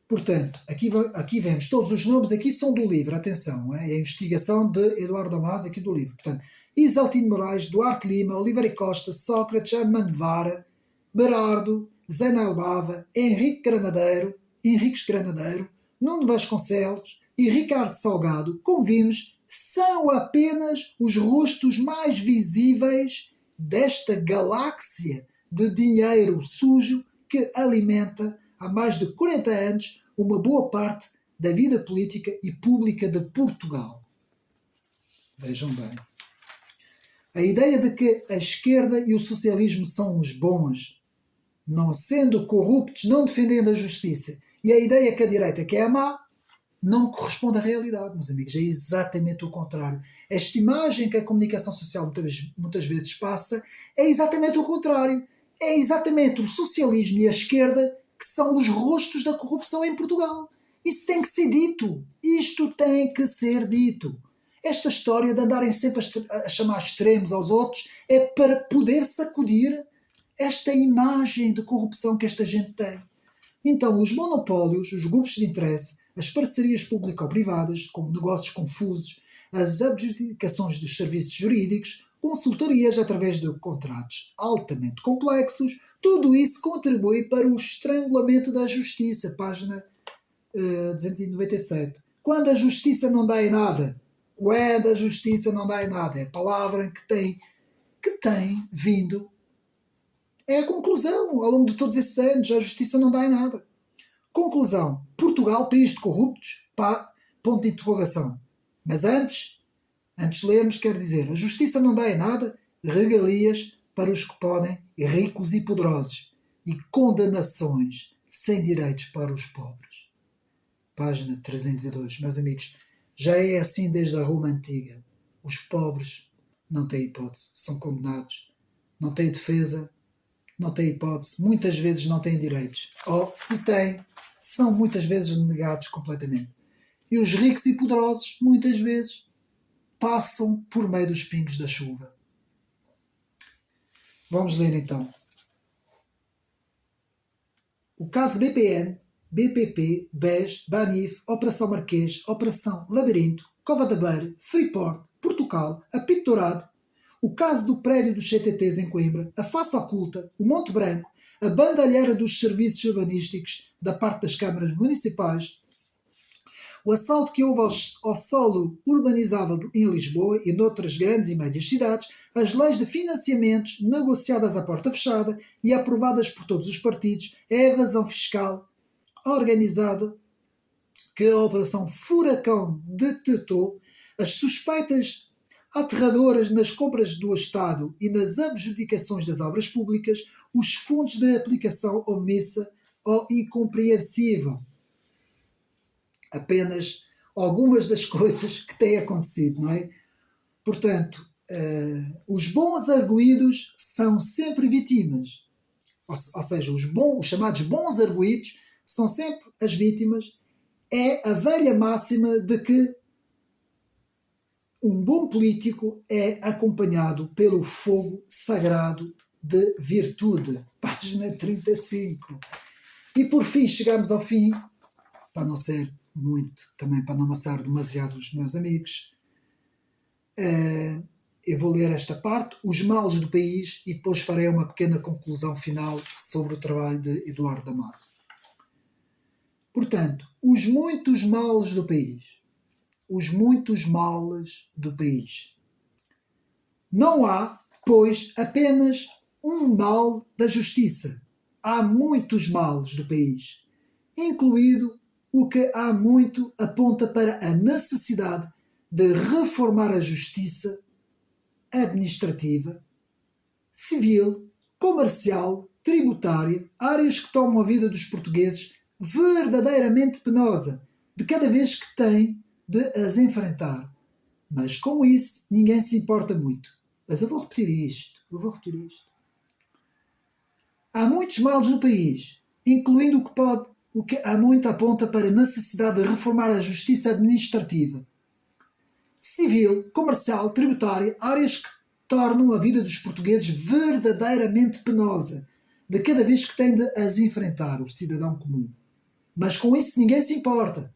Portanto, aqui vemos todos os nomes, aqui são do livro, atenção, é a investigação de Eduardo Damasio aqui do livro. Portanto, Isaltino Moraes, Duarte Lima, Oliveira Costa, Sócrates, Armando Vara, Berardo, Zé Albava, Henriques Granadeiro, Nuno Vasconcelos e Ricardo Salgado, como vimos, são apenas os rostos mais visíveis desta galáxia de dinheiro sujo que alimenta há mais de 40 anos uma boa parte da vida política e pública de Portugal. Vejam bem. A ideia de que a esquerda e o socialismo são os bons, não sendo corruptos, não defendendo a justiça, e a ideia que a direita que é a má, não corresponde à realidade, meus amigos. É exatamente o contrário. Esta imagem que a comunicação social muitas vezes passa é exatamente o contrário. É exatamente o socialismo e a esquerda que são os rostos da corrupção em Portugal. Isso tem que ser dito. Isto tem que ser dito. Esta história de andarem sempre a chamar extremos aos outros é para poder sacudir esta imagem de corrupção que esta gente tem. Então, os monopólios, os grupos de interesse, as parcerias público-privadas, como negócios confusos, as adjudicações dos serviços jurídicos, consultorias através de contratos altamente complexos, tudo isso contribui para o estrangulamento da justiça. Página 297. Quando a justiça não dá em nada, quando a justiça não dá em nada, é a palavra que tem vindo, é a conclusão. Ao longo de todos esses anos, a justiça não dá em nada. Conclusão. Portugal, país de corruptos? Ponto de interrogação. Mas antes de lermos, quer dizer, a justiça não dá em nada, regalias para os que podem, ricos e poderosos, e condenações sem direitos para os pobres. Página 302. Meus amigos, já é assim desde a Roma Antiga. Os pobres não têm hipótese, são condenados. Não têm defesa, não têm hipótese, muitas vezes não têm direitos. Ou, se têm, são muitas vezes negados completamente. E os ricos e poderosos, muitas vezes, passam por meio dos pingos da chuva. Vamos ler então. O caso BPN, BPP, BES, Banif, Operação Marquês, Operação Labirinto, Cova da Beira, Freeport, Portugal, Apito Dourado, o caso do prédio dos CTTs em Coimbra, a Face Oculta, o Monte Branco, a bandalheira dos serviços urbanísticos da parte das câmaras municipais, o assalto que houve ao solo urbanizável em Lisboa e noutras grandes e médias cidades, as leis de financiamentos negociadas à porta fechada e aprovadas por todos os partidos, a evasão fiscal organizada que a Operação Furacão detectou, as suspeitas aterradoras nas compras do Estado e nas adjudicações das obras públicas, os fundos de aplicação omissa ou incompreensível. Apenas algumas das coisas que têm acontecido, não é? Portanto, os bons arguídos são sempre vítimas. Ou seja, os chamados bons arguídos são sempre as vítimas. É a velha máxima de que um bom político é acompanhado pelo fogo sagrado de virtude. Página 35. E por fim, chegamos ao fim, para não ser muito, também para não amassar demasiado os meus amigos. Eu vou ler esta parte, os males do país, e depois farei uma pequena conclusão final sobre o trabalho de Eduardo Damasio. Portanto, os muitos males do país. Os muitos males do país. Não há, pois, apenas um mal da justiça. Há muitos males do país, incluído o que há muito aponta para a necessidade de reformar a justiça administrativa, civil, comercial, tributária, áreas que tomam a vida dos portugueses verdadeiramente penosa, de cada vez que têm de as enfrentar. Mas com isso ninguém se importa muito. Mas eu vou repetir isto. Há muitos males no país, incluindo o que há muito aponta para a necessidade de reformar a justiça administrativa, civil, comercial, tributária, áreas que tornam a vida dos portugueses verdadeiramente penosa, de cada vez que têm de as enfrentar, o cidadão comum. Mas com isso ninguém se importa.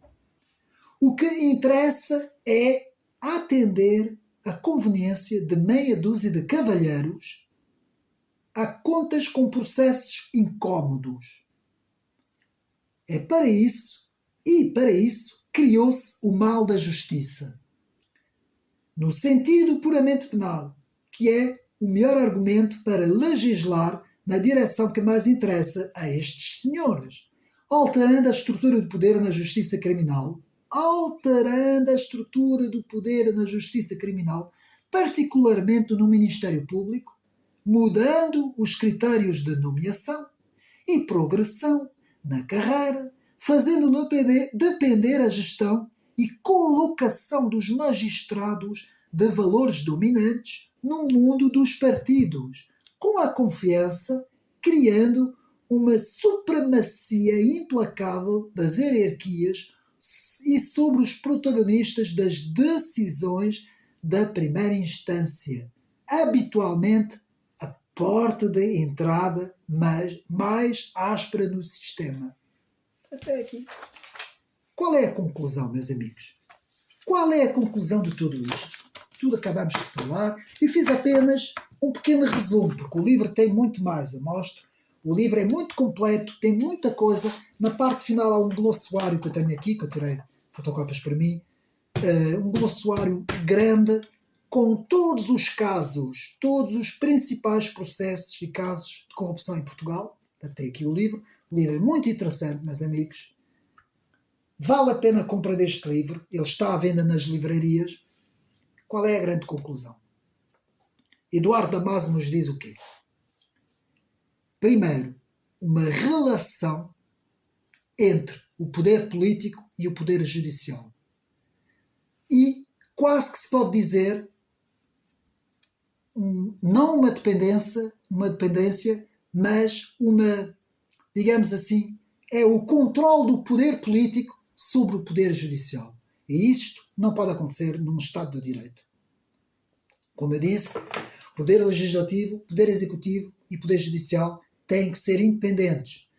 O que interessa é atender à conveniência de meia dúzia de cavalheiros a contas com processos incómodos. É para isso, criou-se o mal da justiça. No sentido puramente penal, que é o melhor argumento para legislar na direção que mais interessa a estes senhores, alterando a estrutura de poder na justiça criminal, particularmente no Ministério Público, mudando os critérios de nomeação e progressão na carreira, fazendo depender a gestão e colocação dos magistrados de valores dominantes no mundo dos partidos, com a confiança, criando uma supremacia implacável das hierarquias e sobre os protagonistas das decisões da primeira instância, habitualmente a porta de entrada mais áspera no sistema. Até aqui. Qual é a conclusão, meus amigos? Qual é a conclusão de tudo isto? Tudo acabamos de falar e fiz apenas um pequeno resumo, porque o livro tem muito mais, eu mostro. O livro é muito completo, tem muita coisa. Na parte final há um glossário que eu tenho aqui, que eu tirei fotocópias para mim. Um glossário grande com todos os casos, todos os principais processos e casos de corrupção em Portugal. Até aqui o livro. O livro é muito interessante, meus amigos. Vale a pena a compra deste livro. Ele está à venda nas livrarias. Qual é a grande conclusão? Eduardo Damasio nos diz o quê? Primeiro, uma relação entre o poder político e o poder judicial. E quase que se pode dizer, não uma dependência, mas uma, digamos assim, é o controle do poder político sobre o poder judicial. E isto não pode acontecer num Estado de Direito. Como eu disse, poder legislativo, poder executivo e poder judicial têm que ser independentes.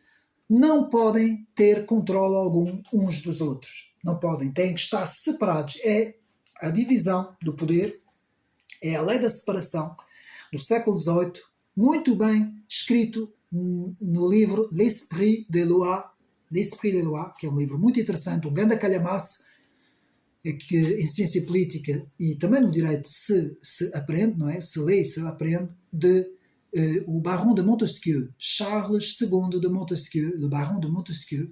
Não podem ter controle algum uns dos outros. Não podem, têm que estar separados. É a divisão do poder, é a lei da separação do século XVIII, muito bem escrito no livro L'Esprit des Lois, que é um livro muito interessante, um grande calhamaço, é que em ciência política e também no direito se aprende, não é? Se lê e se aprende de o Baron de Montesquieu, Charles II de Montesquieu, o Baron de Montesquieu,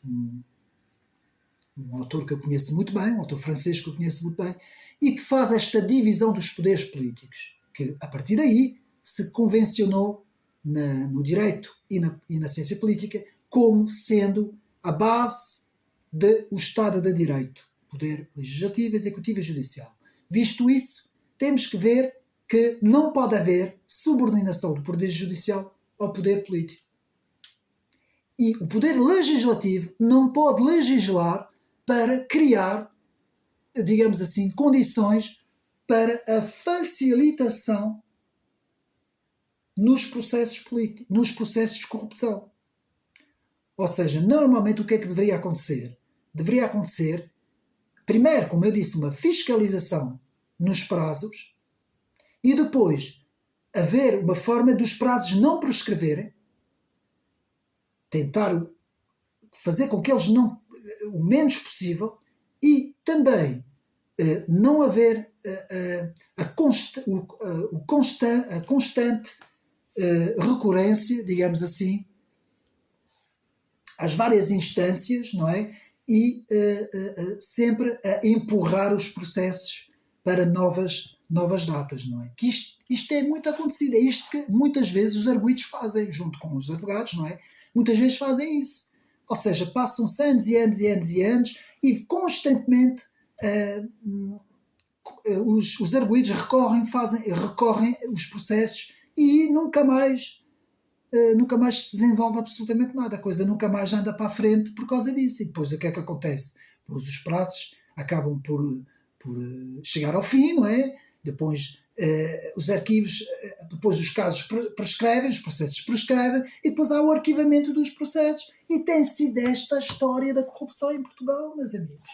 um autor que eu conheço muito bem, um autor francês que eu conheço muito bem, e que faz esta divisão dos poderes políticos, que a partir daí se convencionou no direito e na ciência política como sendo a base do Estado de Direito, poder legislativo, executivo e judicial. Visto isso, temos que ver que não pode haver subordinação do poder judicial ao poder político. E o poder legislativo não pode legislar para criar, digamos assim, condições para a facilitação nos processos políticos, nos processos de corrupção. Ou seja, normalmente o que é que deveria acontecer? Deveria acontecer, primeiro, como eu disse, uma fiscalização nos prazos e depois haver uma forma dos prazos não prescreverem, tentar fazer com que eles não, o menos possível, e também não haver a constante recorrência, digamos assim, às várias instâncias, não é? E sempre a empurrar os processos para novas datas, não é? Que isto é muito acontecido, é isto que muitas vezes os arguidos fazem, junto com os advogados, não é? Muitas vezes fazem isso. Ou seja, passam-se anos e anos e anos e anos e constantemente os arguidos recorrem os processos e nunca mais se desenvolve absolutamente nada. A coisa nunca mais anda para a frente por causa disso. E depois o que é que acontece? Depois os prazos acabam por chegar ao fim, não é? Depois os arquivos, depois os casos prescrevem, os processos prescrevem e depois há o arquivamento dos processos e tem sido esta a história da corrupção em Portugal, meus amigos.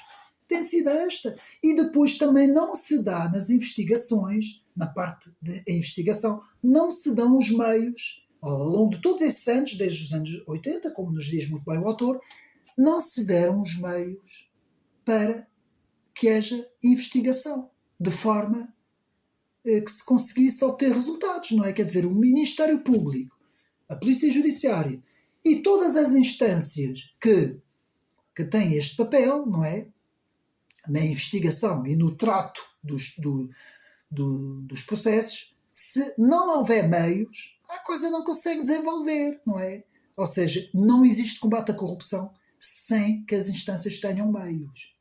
Tem sido esta. E depois também não se dá nas investigações, na parte da investigação, não se dão os meios, ao longo de todos esses anos, desde os anos 80, como nos diz muito bem o autor, não se deram os meios para que haja investigação, de forma que se conseguisse obter resultados, não é? Quer dizer, o Ministério Público, a Polícia Judiciária e todas as instâncias que têm este papel, não é? Na investigação e no trato dos processos, se não houver meios, a coisa não consegue desenvolver, não é? Ou seja, não existe combate à corrupção sem que as instâncias tenham meios.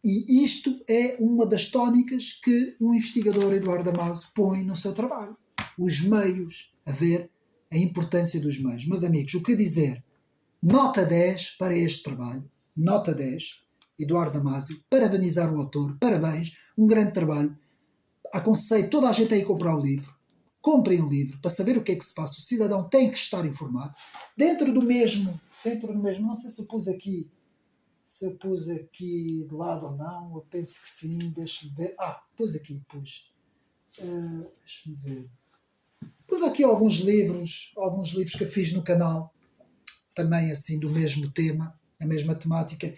E isto é uma das tónicas que o investigador Eduardo Damasio põe no seu trabalho. Os meios, a ver a importância dos meios. Meus amigos, o que dizer? Nota 10 para este trabalho. Nota 10. Eduardo Damasio. Parabenizar o autor. Parabéns. Um grande trabalho. Aconselho toda a gente a ir comprar o livro. Comprem o livro para saber o que é que se passa. O cidadão tem que estar informado. Dentro do mesmo, não sei se eu pus aqui de lado ou não, eu penso que sim, deixa-me ver. Pus aqui. Deixa-me ver. Pus aqui alguns livros que eu fiz no canal, também assim do mesmo tema, a mesma temática,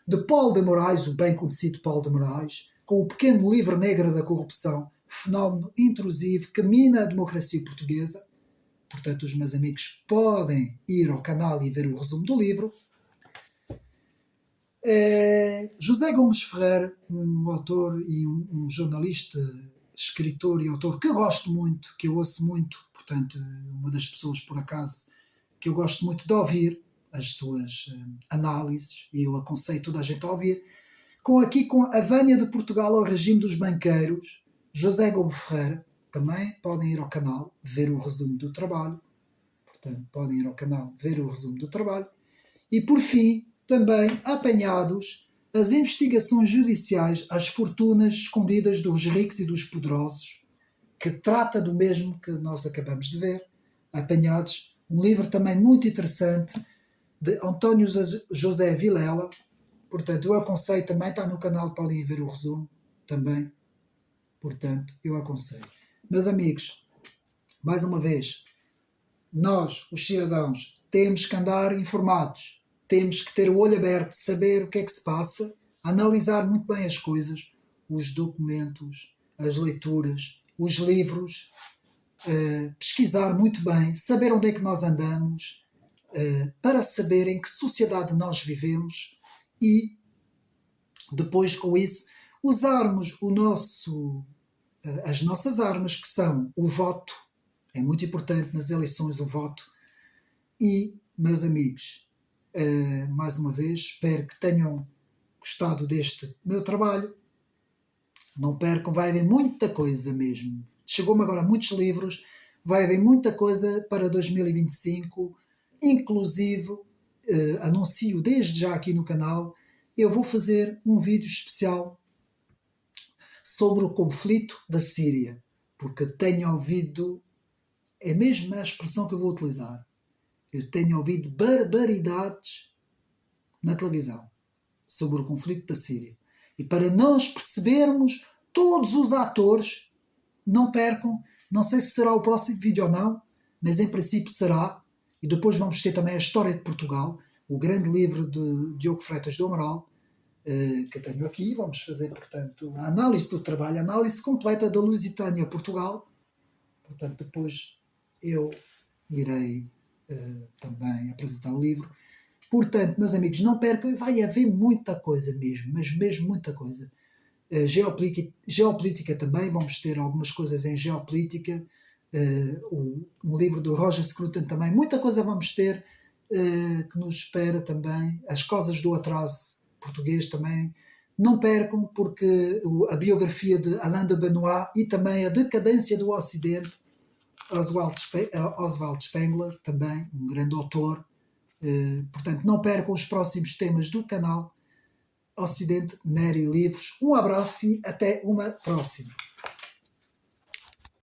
de Paulo de Moraes, o bem conhecido Paulo de Moraes, com o pequeno livro negro da corrupção, fenómeno intrusivo que mina a democracia portuguesa. Portanto, os meus amigos podem ir ao canal e ver o resumo do livro. José Gomes Ferreira, um autor e um jornalista, escritor e autor que eu gosto muito, que eu ouço muito, portanto, uma das pessoas, por acaso, que eu gosto muito de ouvir as suas análises, e eu aconselho toda a gente a ouvir, com a Vânia de Portugal ao regime dos banqueiros, José Gomes Ferreira. Também podem ir ao canal ver o resumo do trabalho. Portanto, podem ir ao canal ver o resumo do trabalho. E, por fim, também apanhados as investigações judiciais às fortunas escondidas dos ricos e dos poderosos, que trata do mesmo que nós acabamos de ver, apanhados. Um livro também muito interessante, de António José Vilela. Portanto, eu aconselho também, está no canal, podem ver o resumo também. Portanto, eu aconselho. Meus amigos, mais uma vez, nós, os cidadãos, temos que andar informados. Temos que ter o olho aberto, saber o que é que se passa, a analisar muito bem as coisas, os documentos, as leituras, os livros, pesquisar muito bem, saber onde é que nós andamos, para saber em que sociedade nós vivemos e depois com isso usarmos as nossas armas, que são o voto. É muito importante nas eleições o voto. E, meus amigos, mais uma vez, espero que tenham gostado deste meu trabalho. Não percam, vai haver muita coisa mesmo. Chegou-me agora muitos livros, vai haver muita coisa para 2025, inclusive, anuncio desde já aqui no canal, eu vou fazer um vídeo especial sobre o conflito da Síria, porque tenho ouvido, é mesmo a expressão que eu vou utilizar, eu tenho ouvido barbaridades na televisão sobre o conflito da Síria. E para nós percebermos todos os atores, não percam, não sei se será o próximo vídeo ou não, mas em princípio será, e depois vamos ter também a história de Portugal, o grande livro de Diogo Freitas do Amaral, que eu tenho aqui. Vamos fazer, portanto, a análise do trabalho, a análise completa da Lusitânia Portugal. Portanto, depois eu irei também apresentar o livro. Portanto, meus amigos, não percam, vai haver muita coisa mesmo, mas mesmo muita coisa. Geopolítica também, vamos ter algumas coisas em geopolítica. Um livro do Roger Scruton também, muita coisa vamos ter que nos espera também. As causas do atraso português também. Não percam, porque a biografia de Alain de Benoit e também a decadência do Ocidente, Oswald Spengler, também um grande autor. Portanto, não percam os próximos temas do canal Ocidente Neri Livros. Um abraço e até uma próxima.